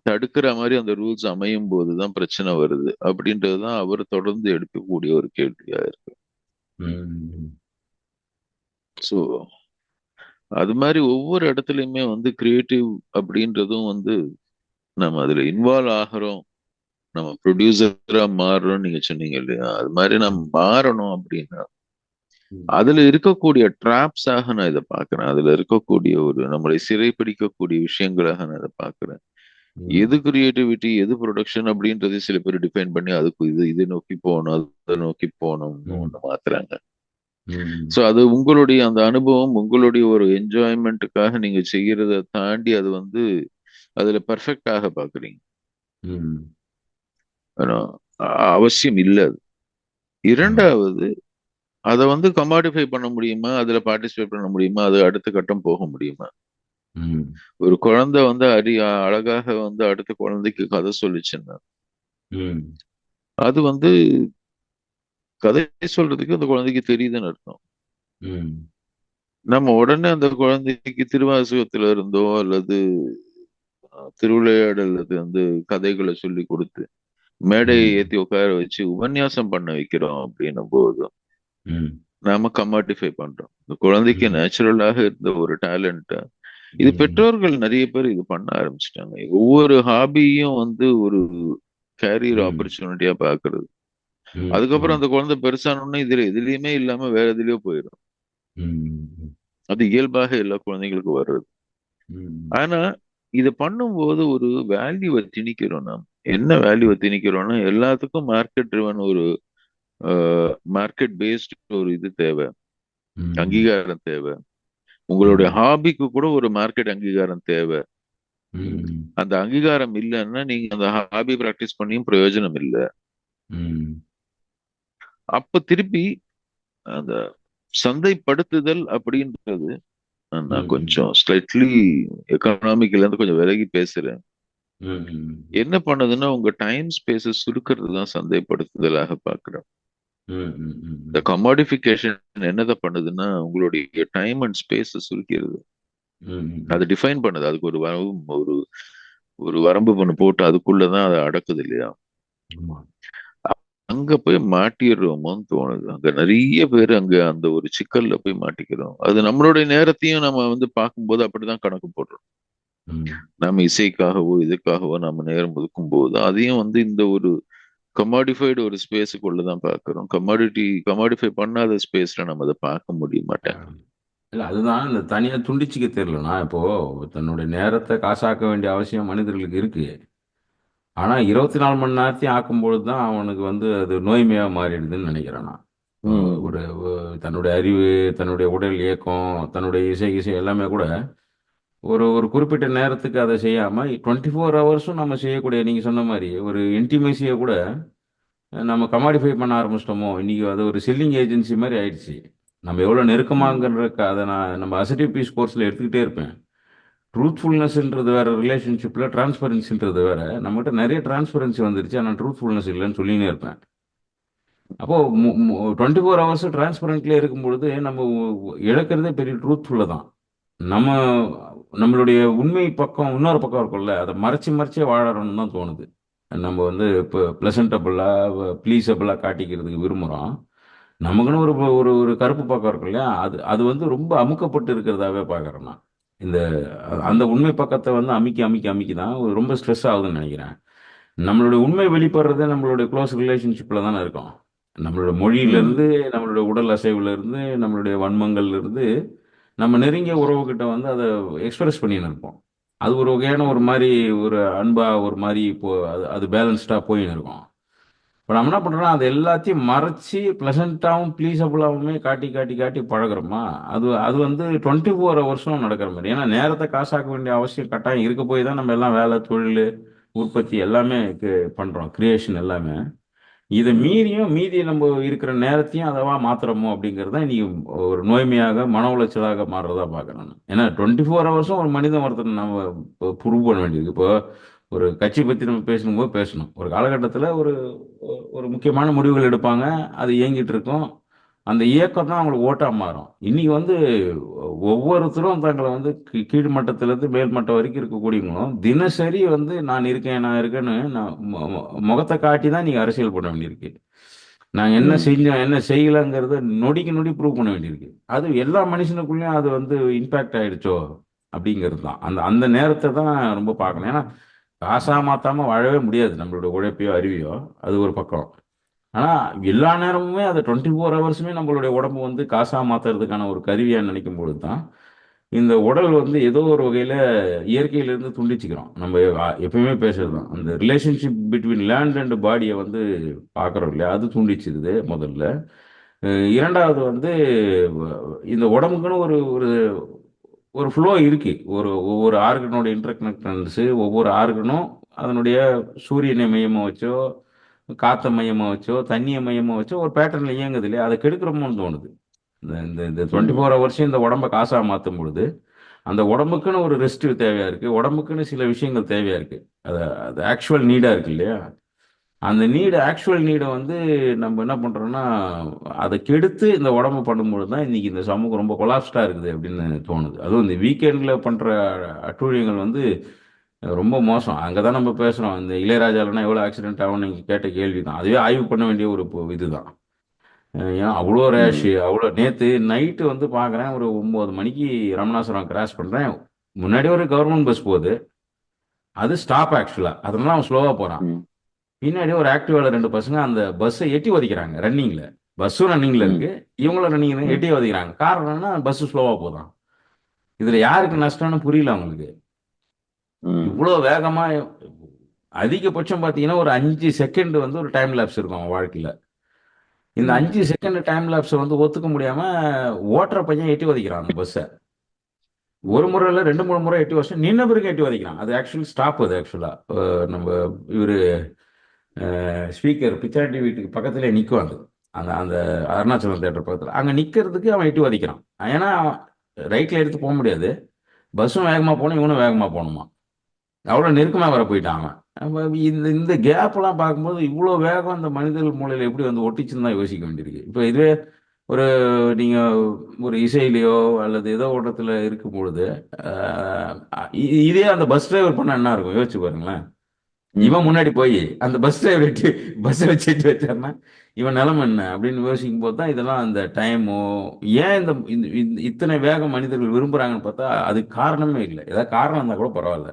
தடுக்கிற மாதிரி அந்த ரூல்ஸ் அமையும் போதுதான் பிரச்சனை வருது அப்படின்றதுதான் அவர் தொடர்ந்து எடுக்கக்கூடிய ஒரு கேள்வியா இருக்கு. ம், ஸோ அது மாதிரி ஒவ்வொரு இடத்துலயுமே வந்து கிரியேட்டிவ் அப்படின்றதும் வந்து நம்ம அதுல இன்வால்வ் ஆகிறோம். நம்ம ப்ரொடியூசரா மாறுறோம்னு நீங்க சொன்னீங்க இல்லையா, அது மாதிரி நம்ம ம், மாறணும் அப்படின்னா ம், அதுல இருக்கக்கூடிய ட்ராப்ஸாக நான் இதை பார்க்கிறேன். அதுல இருக்கக்கூடிய ஒரு நம்மளை சிறைப்பிடிக்கக்கூடிய விஷயங்களாக நான் இதை பார்க்கிறேன். ம், எது கிரியேட்டிவிட்டி எது ப்ரொடக்ஷன் அப்படின்றது சில பேர் டிஃபைன் பண்ணி அதுக்கு இது நோக்கி போகணும் அதை நோக்கி போகணும்னு ம், ஒண்ணு மாத்துறாங்க. ம், ஸோ அது உங்களுடைய அந்த அனுபவம், உங்களுடைய ஒரு என்ஜாய்மெண்ட்டுக்காக நீங்க செய்யறதை தாண்டி அது வந்து அதுல பெர்ஃபெக்டாக பாக்குறீங்க. ம், ஆனா, அவசியம் இல்லை அது. ஆமா. இரண்டாவது, அதை வந்து கமாடிஃபை பண்ண முடியுமா, அதுல பார்ட்டிசிபேட் பண்ண முடியுமா, அது அடுத்த கட்டம் போக முடியுமா? ம், ஒரு குழந்தை வந்து அழகாக வந்து அடுத்த குழந்தைக்கு கதை சொல்லிச்சுன்னா ம், அது வந்து கதை சொல்றதுக்கு அந்த குழந்தைக்கு தெரியுதுன்னு அர்த்தம். ம், நம்ம உடனே அந்த குழந்தைக்கு திருவாசகத்துல இருந்தோ அல்லது திருவிளையாடல் அது வந்து கதைகளை சொல்லி கொடுத்து மேடையை ம், ஏத்தி உட்கார வச்சு உபன்யாசம் பண்ண வைக்கிறோம் அப்படின்னும் போது ம், நாம கமாடிஃபை பண்றோம். இந்த குழந்தைக்கு ம், நேச்சுரலாக இருந்த ஒரு டேலண்ட இது ம், பெற்றோர்கள் நிறைய பேர் இது பண்ண ஆரம்பிச்சிட்டாங்க. ஒவ்வொரு ஹாபியும் வந்து ஒரு கேரியர் ம், ஆப்பர்ச்சுனிட்டியா பாக்குறது. ம், அதுக்கப்புறம் ம், அந்த குழந்தை பெருசானோடனே இதுல எதுலயுமே இல்லாம வேற எதுலயோ போயிடும். ம், அது இயல்பாக எல்லா குழந்தைங்களுக்கும் வர்றது. ம், ஆனா இத பண்ணும்போது ஒரு வேல்யூவை திணிக்கிறோம் நாம். என்ன வேல்யூவை திணிக்கிறோம்னா, எல்லாத்துக்கும் மார்க்கெட் ட்ரிவன் ஒரு மார்க்கெட் பேஸ்ட் ஒரு இது தேவை, ம், அங்கீகாரம் தேவை. உங்களுடைய ம், ஹாபிக்கு கூட ஒரு மார்க்கெட் அங்கீகாரம் தேவை. ம், அந்த அங்கீகாரம் இல்லைன்னா நீங்க அந்த ஹாபி பிராக்டிஸ் பண்ணியும் பிரயோஜனம் இல்லை. ம், அப்ப திருப்பி அந்த சந்தைப்படுத்துதல் அப்படின்றது, நான் ம், கொஞ்சம் ஸ்லைட்லி எக்கனாமிக்ல இருந்து கொஞ்சம் விலகி பேசுறேன். ம், என்ன பண்ணுதுன்னா உங்க டைம் ஸ்பேஸை சுருக்கிறது தான் சந்தைப்படுத்துதலாக பார்க்கிறேன். இந்த ம், கமாடிஃபிகேஷன் என்னதை பண்ணுதுன்னா உங்களுடைய டைம் அண்ட் ஸ்பேஸை சுருக்கிறது. அது ம், டிஃபைன் பண்ணுது. அதுக்கு ஒரு ஒரு வரம்பு பண்ணு போட்டு அதுக்குள்ளதான் அதை அடக்குது இல்லையா? ஆமா. அங்க போய் மாட்டிடுறோமோன்னு தோணுது. அங்க நிறைய பேர் அங்க அந்த ஒரு சிக்கல்ல போய் மாட்டிக்கிறோம். அது நம்மளுடைய நேரத்தையும் நம்ம வந்து பார்க்கும்போது அப்படிதான் கணக்கு போடுறோம். ம், நம்ம இசைக்காகவோ இதுக்காகவோ நம்ம நேரம் ஒதுக்கும் போது அதையும் வந்து இந்த ஒரு கமாடிஃபைடு ஒரு ஸ்பேஸுக்குள்ள தான் பார்க்கிறோம். கமாடிஃபை பண்ணாத ஸ்பேஸ்ல நம்ம அதை பார்க்க முடிய மாட்டேங்க. இல்ல அதுதான் இந்த தனியா துண்டிச்சுக்க தெரியலனா இப்போ தன்னுடைய நேரத்தை காசாக்க வேண்டிய அவசியம் மனிதர்களுக்கு இருக்கு. ஆனா 24 மணி நேரத்தையும் ஆக்கும்பொழுது தான் அவனுக்கு வந்து அது நோய்மையா மாறிடுதுன்னு நினைக்கிறேன் நான். இப்போ ம். தன்னுடைய அறிவு, தன்னுடைய உடல் இயக்கம், தன்னுடைய இசை எல்லாமே கூட ஒரு ஒரு குறிப்பிட்ட நேரத்துக்கு அதை செய்யாம 24 ஹவர்ஸும் நம்ம செய்யக்கூடிய நீங்க சொன்ன மாதிரி ஒரு இன்டிமேசியை கூட நம்ம கமாடிஃபை பண்ண ஆரம்பிச்சிட்டோமோ இன்னைக்கு அது ஒரு செல்லிங் ஏஜென்சி மாதிரி ஆயிடுச்சு. நம்ம எவ்வளோ ம், நெருக்கமாகறதுக்கு அதை நம்ம அசர்ட்டிவ் பீஸ் கோர்ஸில் எடுத்துக்கிட்டே இருப்பேன். ட்ரூத்ஃபுல்னஸ்ன்றது வேற, ரிலேஷன்ஷிப்பில் டிரான்ஸ்பரன்சின்றது வேற. நம்மகிட்ட நிறைய டிரான்ஸ்பரன்சி வந்துருச்சு, ஆனால் ட்ரூத்ஃபுல்னஸ் இல்லைன்னு சொல்லினே இருப்பேன். அப்போ 24 ஹவர்ஸ் டிரான்ஸ்பரண்ட்லேயே இருக்கும் பொழுது நம்ம இழக்கிறதே பெரிய ட்ரூத்ஃபுல்ல தான். நம்ம நம்மளுடைய உண்மை பக்கம் இன்னொரு பக்கம் இருக்கும்ல, அதை மறைச்சு மறைச்சே வாழறோம்னு தான் தோணுது. நம்ம வந்து இப்போ ப்ளசன்டபுளாக ப்ளீஸபிளாக காட்டிக்கிறதுக்கு விரும்புகிறோம். நமக்குன்னு ஒரு ஒரு ஒரு கருப்பு பக்கம் இருக்கு இல்லையா, அது அது வந்து ரொம்ப அமுக்கப்பட்டு இருக்கிறதாவே பார்க்குறேன் நான். இந்த அந்த ம், உண்மை பக்கத்தை வந்து அமுக்கி அமுக்கி அமுக்கி தான் ரொம்ப ஸ்ட்ரெஸ் ஆகுதுன்னு நினைக்கிறேன். நம்மளுடைய உண்மை வெளிப்படுறது நம்மளுடைய க்ளோஸ் ரிலேஷன்ஷிப்பில் தானே இருக்கோம். நம்மளோட ம், மொழியிலேருந்து, நம்மளுடைய உடல் அசைவுலேருந்து, நம்மளுடைய வன்மங்கள்லேருந்து, நம்ம நெருங்கிய உறவுகிட்ட வந்து அதை எக்ஸ்பிரஸ் பண்ணின்னு இருப்போம். அது ஒரு வகையான ஒரு மாதிரி ஒரு அன்பா ஒரு மாதிரி இப்போ அது அது பேலன்ஸ்டாக போயின்னு இருக்கும். இப்போ நம்ம என்ன பண்ணுறோம்னா அது எல்லாத்தையும் மறைச்சி ப்ளசண்ட்டாகவும் ப்ளீஸபுளாகவுமே காட்டி காட்டி காட்டி பழகுறோமா. அது அது வந்து 24 ஹவர்ஸும் நடக்கிற மாதிரி. ஏன்னா நேரத்தை காசாக்க வேண்டிய அவசியம் கட்டாயம் இருக்க போய் தான் நம்ம எல்லாம் வேலை, தொழில், உற்பத்தி எல்லாமே பண்ணுறோம், கிரியேஷன் எல்லாமே. இதை ம், மீறியும் மீதி நம்ம இருக்கிற நேரத்தையும் அதவா மாத்துறோமோ அப்படிங்கிறது தான் இன்னைக்கு ஒரு நோய்மையாக, மன உளைச்சலாக மாறுறதா பார்க்குறேன் நான். ஏன்னா 24 ஹவர்ஸும் ஒரு மனிதன் ஒருத்தர் நம்ம ப்ரூவ் பண்ண வேண்டியது. இப்போ ஒரு கட்சி பற்றி நம்ம பேசணும்போது பேசணும். ஒரு காலகட்டத்தில் ஒரு ஒரு முக்கியமான முடிவுகள் எடுப்பாங்க. அது இயங்கிட்டு இருக்கும். அந்த இயக்கம் தான் அவங்களுக்கு ஓட்டா மாறும். இன்னைக்கு வந்து ஒவ்வொருத்தரும் தங்களை வந்து கீழ் மட்டத்திலிருந்து மேல் மட்டம் வரைக்கும் இருக்கக்கூடியவங்களும் தினசரி வந்து நான் இருக்கேன் நான் இருக்கேன்னு நான் முகத்தை காட்டி தான் நீங்க அரசியல் பண்ண வேண்டியிருக்கு. நாங்க என்ன ம், செஞ்சோம் என்ன செய்யலங்கிறத நொடிக்கு நொடி ப்ரூவ் பண்ண வேண்டியிருக்கு. அது எல்லா மனுஷனுக்குள்ளேயும் அது வந்து இம்பாக்ட் ஆயிடுச்சோ அப்படிங்கிறது தான். அந்த அந்த நேரத்தை தான் ரொம்ப பார்க்கணும். ஏன்னா காசா மாத்தாம வாழவே முடியாது, நம்மளோட உழைப்பையோ அறிவையோ. அது ஒரு பக்கம். ஆனா எல்லா நேரமுமே அதை 24 ஹவர்ஸுமே நம்மளுடைய உடம்பு வந்து காசா மாத்துறதுக்கான ஒரு கருவியா நினைக்கும் பொழுது தான் இந்த உடல் வந்து ஏதோ ஒரு வகையில இயற்கையிலிருந்து துண்டிச்சுக்கிறோம். நம்ம எப்பயுமே பேசுறது தான், அந்த ரிலேஷன்ஷிப் பிட்வீன் லேண்ட் அண்ட் பாடியை வந்து பார்க்குறோம் இல்லையா, அது துண்டிச்சுது முதல்ல. இரண்டாவது வந்து இந்த உடம்புக்குன்னு ஒரு ஒரு ஒரு ஃப்ளோ இருக்கு. ஒவ்வொரு ஆர்கனோட இன்டர்கனெக்டன்ஸ், ஒவ்வொரு ஆர்கனும் அதனுடைய சூரியனை மையமா வச்சோ, காத்த மையமா வச்சோ, தண்ணியை மையமா வச்சோ ஒரு பேட்டர்ன்ல இயங்குது இல்லையா, அதை கெடுக்கிறோமோன்னு தோணுது. இந்த இந்த இந்த டுவெண்ட்டி ம், ஃபோர் ஹவர்ஸையும் இந்த உடம்ப காசா மாற்றும் பொழுது அந்த உடம்புக்குன்னு ஒரு ரெஸ்ட் தேவையா இருக்கு, உடம்புக்குன்னு சில விஷயங்கள் தேவையா இருக்கு. அது அது ஆக்சுவல் நீடா இருக்கு இல்லையா. அந்த நீடு ஆக்சுவல் நீடை வந்து நம்ம என்ன பண்றோம்னா அதை கெடுத்து இந்த உடம்பு பண்ணும்பொழுது தான் இன்னைக்கு இந்த சமூகம் ரொம்ப கொலாப்ஸ்டா இருக்குது அப்படின்னு தோணுது. அதுவும் இந்த வீக்கெண்ட்ல பண்ற அட்டூழியங்கள் வந்து ரொம்ப மோசம். அங்கதான் நம்ம பேசுறோம், இந்த இளையராஜாலனா எவ்வளவு ஆக்சிடென்ட் ஆகும் நீங்க கேட்ட கேள்வி தான். அதுவே ஆய்வு பண்ண வேண்டிய ஒரு இதுதான். ஏன் அவ்வளோ ரேஷ், ம், அவ்வளோ நேத்து நைட்டு வந்து பார்க்குறேன் ஒரு 9 மணிக்கு ராமநாதபுரம் கிராஸ் பண்றேன். முன்னாடி ஒரு கவர்மெண்ட் பஸ் போகுது, அது ஸ்டாப் ஆக்சுவலா, அதனால அவன் ஸ்லோவா போறான். ம், பின்னாடி ஒரு ஆக்டிவால ரெண்டு பசங்க அந்த பஸ்ஸை எட்டி ஒதைக்கிறாங்க ரன்னிங்ல. பஸ்ஸும் ரன்னிங்ல ம், இருக்கு, இவங்களும் ரன்னிங்ல ம், எட்டி ஒதைக்கிறாங்க. காரணம் என்ன, பஸ் ஸ்லோவா போதான். இதுல யாருக்கு நஷ்டம்னு புரியல அவங்களுக்கு. ம், இவ்வளோ வேகமா அதிகபட்சம் பார்த்தீங்கன்னா ஒரு 5 செகண்ட் வந்து ஒரு டைம் லேப்ஸ் இருக்கும் அவன் வாழ்க்கையில. இந்த ம், 5 செகண்ட் டைம் லேப்ஸை வந்து ஒத்துக்க முடியாம ஓட்டுற பையன் எட்டி ஒதைக்கிறான் அந்த பஸ்ஸை. ஒரு முறை இல்லை, 2 3 முறை எட்டி வருஷம் நின்ன பிறகு எட்டி உதைக்கிறான். அது ஆக்சுவலி ஸ்டாப். அது ஆக்சுவலா நம்ம இவரு ஸ்பீக்கர் பிச்சாண்டி வீட்டுக்கு பக்கத்துல நிற்கும் அது. அந்த அந்த அருணாச்சலம் தேட்டர் பக்கத்தில் அங்கே நிற்கிறதுக்கு அவன் எட்டி உதைக்கிறான். ஏன்னா ரைட்ல எடுத்து போக முடியாது, பஸ்ஸும் வேகமாக போகணும், இவனும் வேகமாக போகணுமா. அவ்வளோ நெருக்கமாக வர போயிட்டான் அவன். அப்ப இந்த இந்த கேப்லாம் பார்க்கும்போது இவ்வளோ வேகம் அந்த மனிதர்கள் மூளையில் எப்படி வந்து ஒட்டிச்சுன்னு தான் யோசிக்க வேண்டியிருக்கு. இப்போ இதுவே ஒரு நீங்கள் ஒரு இசையிலையோ அல்லது ஏதோ ஓட்டத்தில் இருக்கும் பொழுது இதே அந்த பஸ் டிரைவர் பண்ண என்ன இருக்கும் யோசிச்சு பாருங்களேன். ம், இவன் முன்னாடி போய் அந்த பஸ் டிரைவர் எட்டி பஸ்ஸை வச்சுட்டு வச்சாருன்னா இவன் நிலைமை என்ன அப்படின்னு யோசிக்கும் போது தான் இதெல்லாம் அந்த டைமோ ஏன் இந்த இத்தனை வேகம் மனிதர்கள் விரும்புகிறாங்கன்னு பார்த்தா அதுக்கு காரணமே இல்லை. ஏதாவது காரணம் இருந்தால் கூட பரவாயில்ல,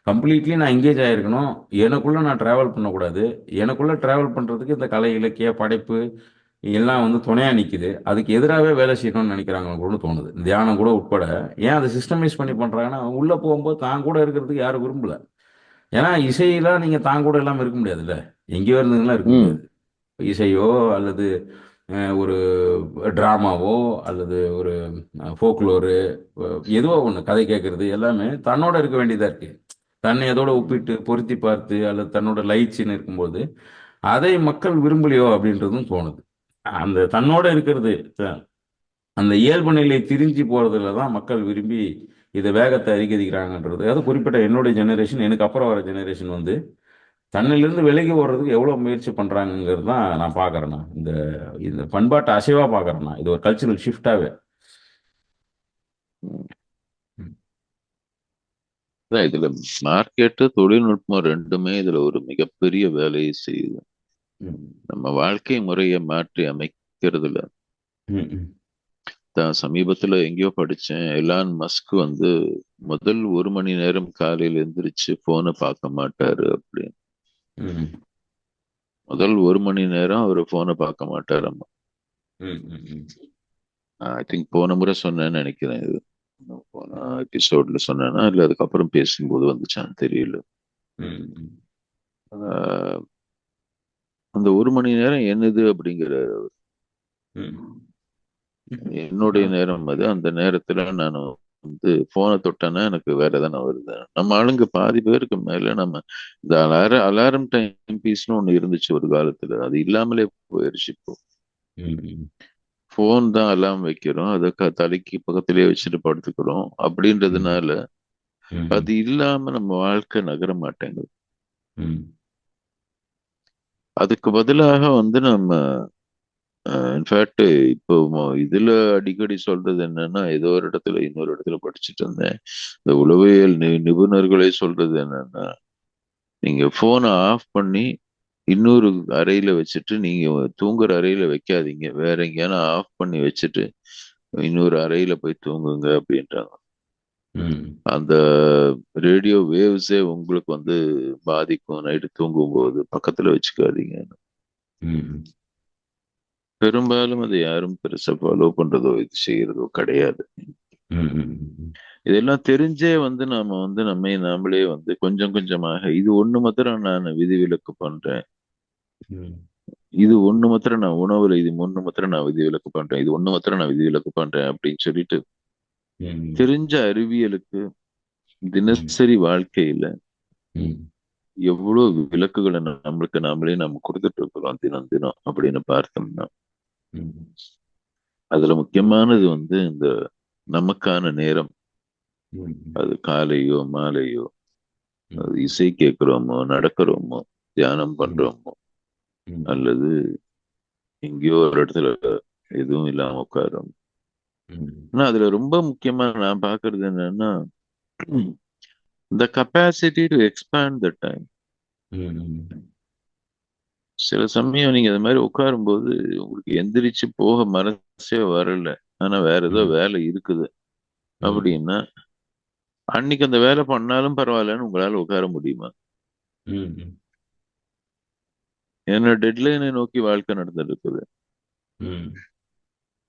கம்ப்ளீட்லி நான் எங்கேஜ் ஆகிருக்கணும், எனக்குள்ளே நான் ட்ராவல் பண்ணக்கூடாது. எனக்குள்ளே ட்ராவல் பண்ணுறதுக்கு இந்த கலை இலக்கிய படைப்பு எல்லாம் வந்து துணையாக நிற்குது, அதுக்கு எதிராகவே வேலை செய்யணும்னு நினைக்கிறாங்க கூட தோணுது, தியானம் கூட உட்பட. ஏன் அதை சிஸ்டமைஸ் பண்ணி பண்ணுறாங்கன்னா உள்ளே போகும்போது தான் கூட இருக்கிறதுக்கு யாரும் விரும்பல. ஏன்னா இசையெல்லாம் நீங்கள் தான் கூட எல்லாம் இருக்க முடியாதுல்ல, எங்கேயோ இருந்ததுலாம் இருக்க ம், முடியாது. இசையோ அல்லது ஒரு ட்ராமாவோ அல்லது ஒரு ஃபோக்லோரு, ஏதோ ஒன்று கதை கேட்கறது எல்லாமே தன்னோட இருக்க வேண்டியதாக இருக்கு. தன்னை அதோட ஒப்பிட்டு பொருத்தி பார்த்து அல்லது தன்னோட லயிச்சுன்னு இருக்கும்போது அதை மக்கள் விரும்பலையோ அப்படின்றதும் தோணுது. அந்த தன்னோட இருக்கிறது, த- அந்த இயல்பு நிலை திரிஞ்சு போறதுல தான் மக்கள் விரும்பி இதை வேகத்தை அதிகரிக்கிறாங்கன்றது. அது குறிப்பிட்ட என்னுடைய ஜெனரேஷன், எனக்கு அப்புறம் வர ஜெனரேஷன் வந்து தன்னிலிருந்து விலகி ஓடுறதுக்கு எவ்வளவு முயற்சி பண்றாங்கிறது தான் நான் பார்க்கறேன். நான் இந்த இந்த பண்பாட்டு அசைவா பார்க்கறேன். நான் இது ஒரு கல்ச்சுரல் ஷிஃப்டாவே. ம். அதான் இதுல மார்க்கெட்டு தொழில்நுட்பம் ரெண்டுமே இதுல ஒரு மிகப்பெரிய வேலையை செய்யுது. நம்ம வாழ்க்கை முறையை மாற்றி அமைக்கிறதுல தான். சமீபத்துல எங்கேயோ படிச்சேன், எலான் மஸ்க் வந்து முதல் 1 மணி நேரம் காலையில எந்திரிச்சு போனை பார்க்க மாட்டாரு அப்படின்னு. முதல் 1 மணி நேரம் அவரு போனை பார்க்க மாட்டாராம். ஐ திங்க் போன முறை சொன்னேன்னு நினைக்கிறேன். இது போன எபிசோட்ல சொன்னேன்னா இல்ல அதுக்கப்புறம் பேசும்போது வந்துச்சான்னு தெரியல. ஆஹ் அந்த 1 மணி நேரம் என்னது அப்படிங்கிற என்னுடைய நேரம் அது. அந்த நேரத்துல நான் வந்து போனை தொட்டேன்னா எனக்கு வேற எதனா வருது. நம்ம ஆளுங்க பாதி பேருக்கு மேல நம்ம இந்த அலாரம் டைம் பீஸ்னு ஒண்ணு இருந்துச்சு ஒரு காலத்துல, அது இல்லாமலே போயிருச்சு இப்போ. போன் தான் அலாம் வைக்கிறோம், அதை தலைக்கு பக்கத்திலேயே வச்சுட்டு படுத்துக்கிறோம் அப்படின்றதுனால அது இல்லாம நம்ம வாழ்க்கை நகர மாட்டேங்குது. அதுக்கு பதிலாக வந்து நம்ம இன்ஃபேக்ட் இப்போ இதுல அடிக்கடி சொல்றது என்னன்னா, ஏதோ ஒரு இடத்துல இன்னொரு இடத்துல படிச்சுட்டு இருந்தேன், இந்த உளவியல் நிபுணர்களே சொல்றது என்னன்னா, நீங்க போனை ஆஃப் பண்ணி இன்னொரு அறையில வச்சுட்டு, நீங்க தூங்குற அறையில வைக்காதீங்க, வேற எங்கேயானா ஆஃப் பண்ணி வச்சுட்டு இன்னொரு அறையில போய் தூங்குங்க அப்படின்றாங்க. அந்த ரேடியோ வேவ்ஸே உங்களுக்கு வந்து பாதிக்கும், நைட்டு தூங்கும் போது பக்கத்துல வச்சுக்காதீங்க. பெரும்பாலும் அதை யாரும் பெருசா ஃபாலோ பண்றதோ இது செய்யறதோ கிடையாது. இதெல்லாம் தெரிஞ்சே வந்து நாம வந்து நாமளே வந்து கொஞ்சம் கொஞ்சமாக இது ஒண்ணு மாத்திரம் நான் விதிவிலக்கு பண்றேன், இது ஒண்ணு மாத்திரம் நான் உணவுல, இது ஒண்ணு மாத்திரம் நான் விதிவிலக்கு பண்றேன், இது ஒண்ணு மாத்திரம் நான் விதிவிலக்கு பண்றேன் அப்படின்னு சொல்லிட்டு தெரிஞ்ச அறிவியலுக்கு தினசரி வாழ்க்கையில எவ்வளவு விளக்குகளை நம்மளுக்கு நாமளே நம்ம கொடுத்துட்டு இருக்கிறோம் தினம் தினம் அப்படின்னு பார்த்தோம்னா, அதுல முக்கியமானது வந்து இந்த நமக்கான நேரம். அது காலையோ மாலையோ, அது இசை கேட்கிறோமோ, நடக்கிறோமோ, தியானம் பண்றோமோ, அல்லது எங்கேயோ ஒரு இடத்துல எதுவும் இல்லாம உட்காரோம். ஆனா அதுல ரொம்ப முக்கியமா நான் பாக்குறது என்னன்னா, the capacity to expand the time. சில சமயம் நீங்க அது மாதிரி உட்காரும் போது உங்களுக்கு எந்திரிச்சு போக மனசே வரல, ஆனா வேற ஏதோ வேலை இருக்குது அப்படின்னா அன்னைக்கு அந்த வேலை பண்ணாலும் பரவாயில்லன்னு உங்களால உட்கார முடியுமா? ஏன்னா டெட்லைனை நோக்கி வாழ்க்கை நடந்துட்டு இருக்குது.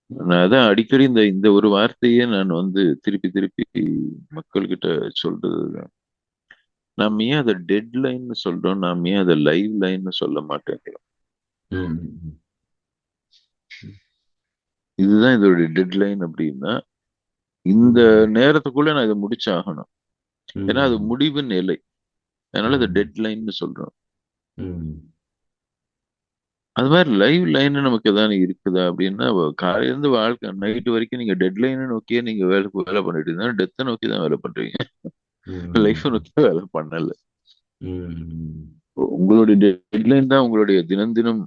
நான் அதான் அடிக்கடி இந்த இந்த ஒரு வார்த்தையே நான் வந்து திருப்பி திருப்பி மக்கள்கிட்ட சொல்றது, நாம் ஏன் அதை டெட்லைன் சொல்றோம், நாம் ஏன் அதை லைவ் லைன் சொல்ல மாட்டேங்கிறோம்? இதுதான் இதோடைய டெட்லைன் அப்படின்னா, இந்த நேரத்துக்குள்ள நான் இதை முடிச்சாகணும், ஏன்னா அது முடிவு நிலை, அதனால அதை டெட்லைன் சொல்றோம். அது மாதிரி லைவ் லைன் நமக்கு எதாவது இருக்குதா அப்படின்னா, காலையில இருந்து வாழ்க்கை நைட்டு வரைக்கும் நீங்க டெட்லைனை நோக்கியே நீங்க வேலை பண்ணிட்டு இருந்தா டெத்தை நோக்கி தான் வேலை பண்றீங்க, லைஃப் நோக்கி வேலை பண்ணல. உங்களுடைய டெட்லைன் தான் உங்களுடைய தினம் தினம்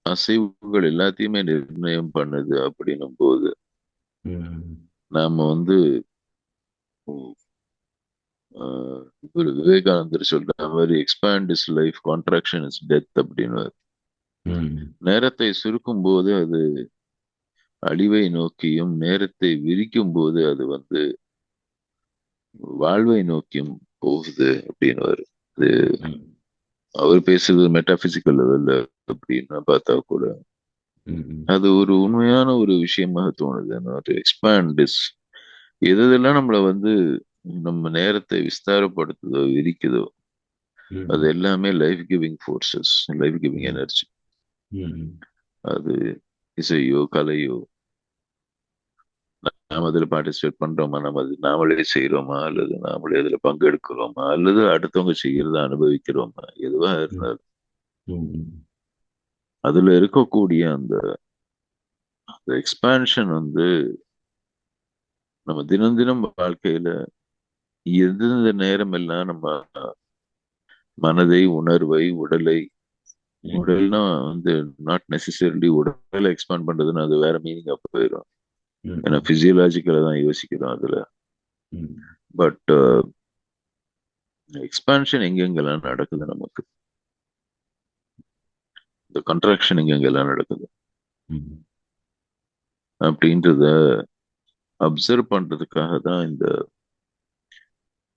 அசைவுகள் எல்லாத்தையுமே நிர்ணயம் பண்ணுது. அப்படின்னும் போது நாம வந்து ஒரு விவேகானந்தர் சொல்ற மாதிரி expand is life, contraction is death அப்படின்னு. நேரத்தை சுருக்கும் போது அது அழிவை நோக்கியும், நேரத்தை விரிக்கும் போது அது வந்து வாழ்வை நோக்கியும் போகுது அப்படின்னு. அது அவர் பேசுறது மெட்டாபிசிக்கல் லெவல்ல அப்படின்னு பார்த்தா கூட அது ஒரு உண்மையான ஒரு விஷயமாக தோணுது. எக்ஸ்பேண்ட் இஸ், எதெல்லாம் நம்மள வந்து நம்ம நேரத்தை விஸ்தாரப்படுத்துதோ விரிக்குதோ அது எல்லாமே life giving forces, life giving energy. அது இசையோ கலையோ, நாம அதில் பார்ட்டிசிபேட் பண்றோமா, நம்ம அது நாமளே செய்யறோமா, அல்லது நாமளே அதுல பங்கெடுக்கிறோமா, அல்லது அடுத்தவங்க செய்யறத அனுபவிக்கிறோமா, எதுவா இருந்தாலும் அதுல இருக்கக்கூடிய அந்த எக்ஸ்பான்ஷன் வந்து நம்ம தினம் தினம் வாழ்க்கையில எந்தெந்த நேரம் எல்லாம் நம்ம மனதை, உணர்வை, உடலை, ம், உடல்னா வந்து நாட் நெசசரிலி உடலை எக்ஸ்பேண்ட் பண்றதுன்னு அது வேற மீனிங்கா போயிடும். ஏன்னா ம், பிசியலாஜிக்கலா தான் யோசிக்கிறோம் அதுல. ம், பட் எக்ஸ்பான்ஷன் எங்கெங்கெல்லாம் நடக்குது நமக்கு, இந்த கன்ட்ராக்ஷன் எங்கெங்கெல்லாம் நடக்குது ம். அப்படின்றத அப்சர்வ் பண்றதுக்காக தான் இந்த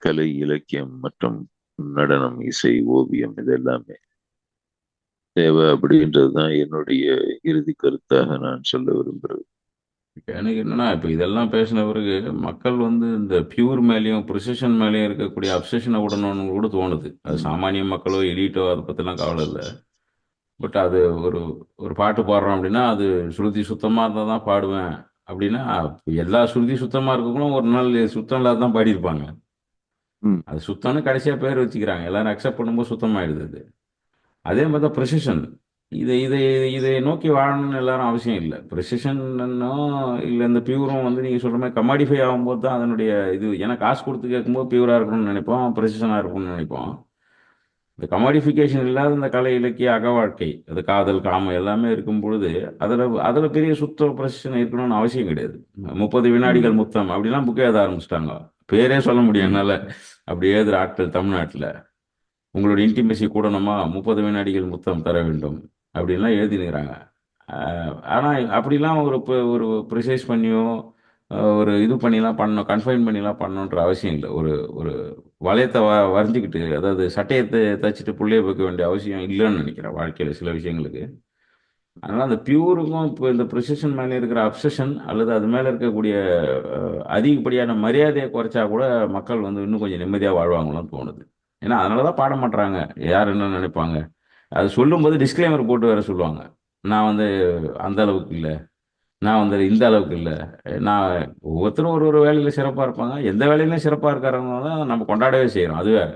கலை, இலக்கியம் மற்றும் நடனம், இசை, ஓவியம் இது எல்லாமே தேவை அப்படின்றது தான் என்னுடைய இறுதி கருத்தாக நான் சொல்ல விரும்புறது. எனக்கு என்னன்னா இப்போ இதெல்லாம் பேசின பிறகு மக்கள் வந்து இந்த பியூர் மேலேயும் ப்ரிசிஷன் மேலேயும் இருக்கக்கூடிய அப்சஷனை விடணும்னு கூட தோணுது. அது ம், சாமானிய மக்களோ எலிட்டோ அதை பற்றிலாம் கவலை இல்லை. பட் அது ஒரு ஒரு பாட்டு பாடுறோம் அப்படின்னா அது ஸ்ருதி சுத்தமாக இருந்தால் தான் பாடுவேன் அப்படின்னா, எல்லா ஸ்ருதி சுத்தமாக இருக்கவங்களும் ஒரு நாள் சுத்தம் இல்லாத தான் பாடியிருப்பாங்க. ம், அது சுத்தம்னு கடைசியாக பேர் வச்சுக்கிறாங்க, எல்லாரும் அக்செப்ட் பண்ணும்போது சுத்தமாயிடுது அது. அதே மாதிரி தான் ப்ரிசிஷன். இதை இதை இதை நோக்கி வாழணும்னு எல்லாரும் அவசியம் இல்லை. ப்ரிசிஷன்னோ இல்லை இந்த பியூரும் வந்து நீங்கள் சொல்கிற மாதிரி கமாடிஃபை ஆகும்போது தான் அதனுடைய இது. ஏன்னா காசு கொடுத்து கேட்கும்போது பியூராக இருக்கணும்னு நினைப்போம், ப்ரிசிஷனாக இருக்கணும்னு நினைப்போம். இந்த கமாடிஃபிகேஷன் இல்லாத இந்த கலை இலக்கிய அக வாழ்க்கை, அது காதல் காமம் எல்லாமே இருக்கும் பொழுது அதில் அதில் பெரிய சுத்த ப்ரிசிஷன் இருக்கணும்னு அவசியம் கிடையாது. 30 வினாடிகள் ம், முத்தம் அப்படிலாம் புக்கே எழுத ஆரம்பிச்சிட்டாங்க. பேரே சொல்ல முடியும் ம், என்னால். அப்படி எழுதுகிற ஆட்கள் தமிழ்நாட்டில் உங்களோட இன்டிமெசி கூடணுமா 30 வினாடிகள் முத்தம் தர வேண்டும் அப்படின்லாம் எழுதினுக்கிறாங்க. ஆனால் அப்படிலாம் ஒரு ப்ரிசைஸ் பண்ணியோ ஒரு இது பண்ணிலாம் பண்ணணும், கன்ஃபைன் பண்ணிலாம் பண்ணணுன்ற அவசியம் இல்லை. ஒரு ஒரு வளையத்தை வரைஞ்சிக்கிட்டு, அதாவது சட்டையை தைச்சிட்டு புள்ளைய வைக்க வேண்டிய அவசியம் இல்லைன்னு நினைக்கிறேன் வாழ்க்கையில் சில விஷயங்களுக்கு. அதனால் அந்த பியூருக்கும் இப்போ இந்த ப்ரிசிஷன் மேலே இருக்கிற அப்சஷன் அல்லது அது மேலே இருக்கக்கூடிய அதிகப்படியான மரியாதையை குறைச்சா கூட மக்கள் வந்து இன்னும் கொஞ்சம் நிம்மதியாக வாழ்வாங்களான்னு தோணுது. ஏன்னா அதனால தான் பாட மாட்றாங்க. யார் என்ன நினைப்பாங்க. அது சொல்லும்போது டிஸ்க்ளைமர் போட்டு வேற சொல்லுவாங்க. நான் வந்து அந்த அளவுக்கு இல்லை, நான் வந்து இந்த அளவுக்கு இல்லை. நான் ஒவ்வொருத்தரும் ஒரு ஒரு வேலையில் சிறப்பாக இருப்பாங்க. எந்த வேலையிலும் சிறப்பாக இருக்கிறவங்க தான் நம்ம கொண்டாடவே செய்கிறோம். அது வேற.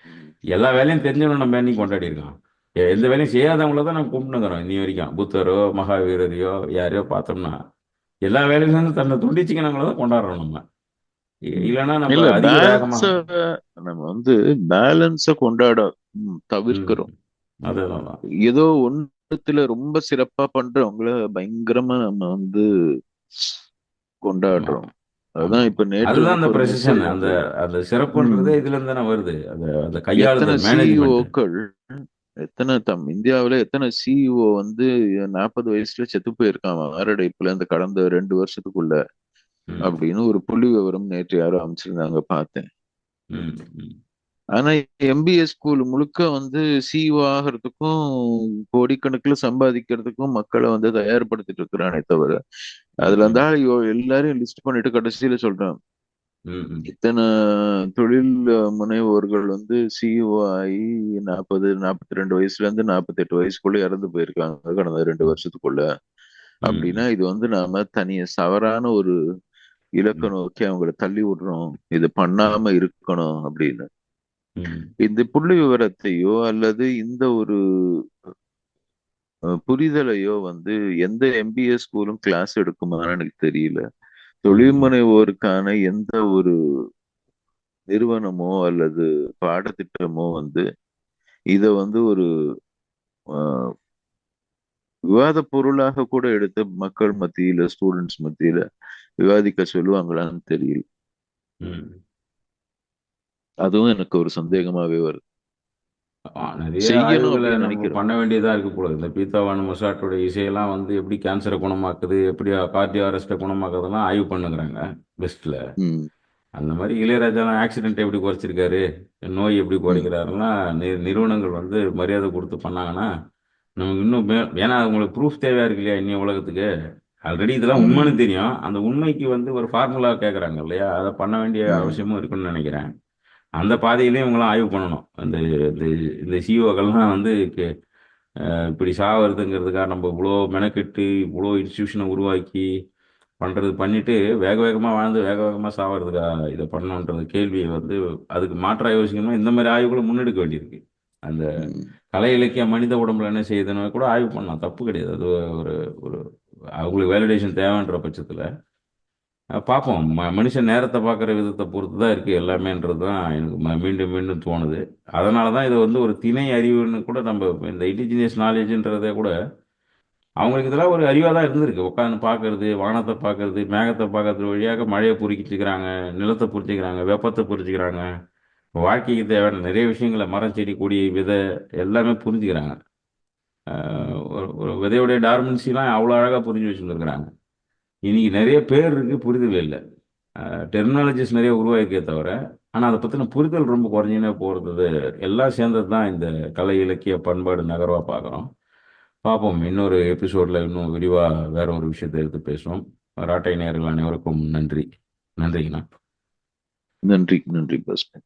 ம். எல்லா வேலையும் தெரிஞ்சவன நம்ம என்னைக்கு கொண்டாடி இருக்கோம். எந்த வேலையும் செய்யாதவங்கள தான் நம்ம கும்பிட்டுக்கிறோம் இன்னி வரைக்கும். புத்தரோ மகாவீரரையோ யாரையோ பார்த்தோம்னா எல்லா வேலையிலும் தன்னை துண்டிச்சுக்கினவங்கள தான் கொண்டாடுறோம் நம்ம. ம். இல்லைன்னா நம்ம இல்ல அதிக பேலன்ஸ வேகமாக. நம்ம வந்து பேலன்ஸ கொண்டாட ம். தவிர்க்கிறோம். அதுதான் தான். ஏதோ ஒண்ணுத்துல ரொம்ப சிறப்பா பண்றவங்கள பயங்கரமா நம்ம வந்து ஆமா, கொண்டாடுறோம். அதுதான் ஆமா. இப்ப நேற்று அதுதான் அந்த எனக்கு ஒரு ப்ரெசிஷன். மெசேஜ் அந்த வந்தது. அந்த ம். சிறப்புன்றதே இதுல இருந்து தானே வருது. அந்த அந்த எத்தனை கையாளுதல் மேனேஜ்மெண்ட். சிஇஓக்கள், எத்தனை இந்தியாவுல எத்தனை சிஇஓ வந்து 40 வயசுல செத்து போயிருக்காங்க மாரடைப்புல இந்த கடந்த 2 வருஷத்துக்குள்ள ம், அப்படின்னு ஒரு புள்ளி விவரம் நேற்று யாரோ அமைச்சிருந்தாங்க பார்த்தேன். ம், ம், ஆனா எம்பிஏ ஸ்கூல் முழுக்க வந்து சிஇஓ ஆகிறதுக்கும் கோடிக்கணக்கில் சம்பாதிக்கிறதுக்கும் மக்களை வந்து தயார்படுத்திட்டு இருக்கிறானே தவிர ம், அதுல அந்த ம், ஆள் எல்லாரையும் லிஸ்ட் பண்ணிட்டு கடைசியில சொல்றான் ம், ம், இத்தனை தொழில் முனைவோர்கள் வந்து சிஇஓ ஆகி 42 வயசுல இருந்து 48 வயசுக்குள்ள இறந்து போயிருக்காங்க கடந்த 2 வருஷத்துக்குள்ள. அப்படின்னா ம், இது வந்து நாம சவறான ஒரு இலக்க ம், நோக்கி அவங்கள தள்ளி விடுறோம், இது பண்ணாம இருக்கணும் அப்படின்னு. ம், இந்த புள்ளி விவரத்தையோ அல்லது இந்த ஒரு புரிதலையோ வந்து எந்த எம்பிஏ ஸ்கூலும் கிளாஸ் எடுக்குமான்னு எனக்கு தெரியல. தொழில் ம், முனைவோருக்கான எந்த ஒரு நிறுவனமோ அல்லது பாடத்திட்டமோ வந்து இத வந்து ஒரு அஹ், விவாத பொருளாக கூட எடுத்து மக்கள் மத்தியில, ஸ்டூடெண்ட்ஸ் மத்தியில விவாதிக்க சொல்லுவாங்களான்னு தெரியல. ம். அதுவும் எனக்கு ஒரு சந்தேகமாவே வருது. நிறைய செய்யணும் ஆய்வுகளை அப்படின்னு நம்ம நினைக்கிறோம். பண்ண வேண்டியதா இருக்கு போல. இந்த பீத்தாவான மொசாட்டோட இசையெல்லாம் வந்து எப்படி கேன்சரை குணமாக்குது, எப்படி கார்டியோ அரெஸ்ட்டை குணமாக்குறதெல்லாம் ஆய்வு பண்ணுங்கிறாங்க பெஸ்ட்ல. ம், அந்த மாதிரி இளையராஜாலாம் ஆக்சிடென்ட் எப்படி குறைச்சிருக்காரு, நோய் எப்படி ம், குறைக்கிறாருலாம் நிறுவனங்கள் வந்து மரியாதை கொடுத்து பண்ணாங்கன்னா நமக்கு இன்னும் ஏன்னா உங்களுக்கு ப்ரூஃப் தேவையா இருக்கு இல்லையா இன்னும் உலகத்துக்கு. ஆல்ரெடி இதெல்லாம் உண்மைன்னு ம், தெரியும். அந்த உண்மைக்கு வந்து ஒரு ஃபார்முலா கேட்குறாங்க இல்லையா, அதை பண்ண வேண்டிய ம், அவசியமும் இருக்குன்னு நினைக்கிறேன். அந்த பாதையிலையும் இவங்களாம் ஆய்வு பண்ணணும். இந்த இந்த இந்த சிஓக்கள்லாம் வந்து இப்படி சாவறதுங்கிறதுக்காக நம்ம இவ்வளோ மெனக்கெட்டு இவ்வளோ இன்ஸ்டியூஷனை உருவாக்கி பண்ணுறது பண்ணிட்டு வேக வேகமாக வாழ்ந்து வேக வேகமாக சாவறதுக்கா இதை பண்ணணுன்றது கேள்வியை வந்து அதுக்கு மாற்றா யோசிக்கணும்னா இந்த மாதிரி ஆய்வுகளை முன்னெடுக்க வேண்டியிருக்கு. அந்த ம். கலை இலக்கியம் மனித உடம்புல என்ன செய்யுதுன்னு கூட ஆய்வு பண்ணலாம், தப்பு கிடையாது. அது ஒரு ஒரு அவங்களுக்கு வேலிடேஷன் தேவைன்ற பட்சத்தில் பார்ப்போம். மனுஷன் நேரத்தை பார்க்குற விதத்தை பொறுத்து தான் இருக்குது எல்லாமேன்றது தான் எனக்கு மீண்டும் மீண்டும் தோணுது. அதனால தான் இதை வந்து ஒரு திணை அறிவுன்னு கூட நம்ம இந்த இண்டிஜினியஸ் நாலேஜ்ன்றதை கூட அவங்களுக்கு இதெல்லாம் ஒரு அறிவாக தான் இருந்திருக்கு. உட்காந்து பார்க்கறது, வானத்தை பார்க்கறது, மேகத்தை பார்க்கறது வழியாக மழையை புரிஞ்சுக்கிறாங்க, நிலத்தை புரிஞ்சுக்கிறாங்க, வெப்பத்தை புரிஞ்சுக்கிறாங்க, வாழ்க்கைக்கு தேவையான நிறைய விஷயங்களை மரம், செடி, கொடி, விதை எல்லாமே புரிஞ்சுக்கிறாங்க. ஒரு ஒரு விதையுடைய டார்மன்சிலாம் அவ்வளோ அழகாக புரிஞ்சு வச்சுருந்துருக்குறாங்க. இன்னைக்கு நிறைய பேர் இருக்கு, புரிதல் இல்லை. டெர்மினாலஜிஸ் நிறைய உருவாயிருக்கே தவிர, ஆனால் அதை பற்றின புரிதல் ரொம்ப குறைஞ்சினே போகிறது. எல்லாம் சேர்ந்தது தான் இந்த கலை, இலக்கிய, பண்பாடு நகர்வாக பார்க்குறோம். பார்ப்போம். இன்னொரு எபிசோடில் இன்னும் விரிவாக வேற ஒரு விஷயத்தை எடுத்து பேசுவோம். ராட்டை நேயர்கள் அனைவருக்கும் நன்றி. நன்றிங்கண்ணா. நன்றி, நன்றி பாஸ்கர்.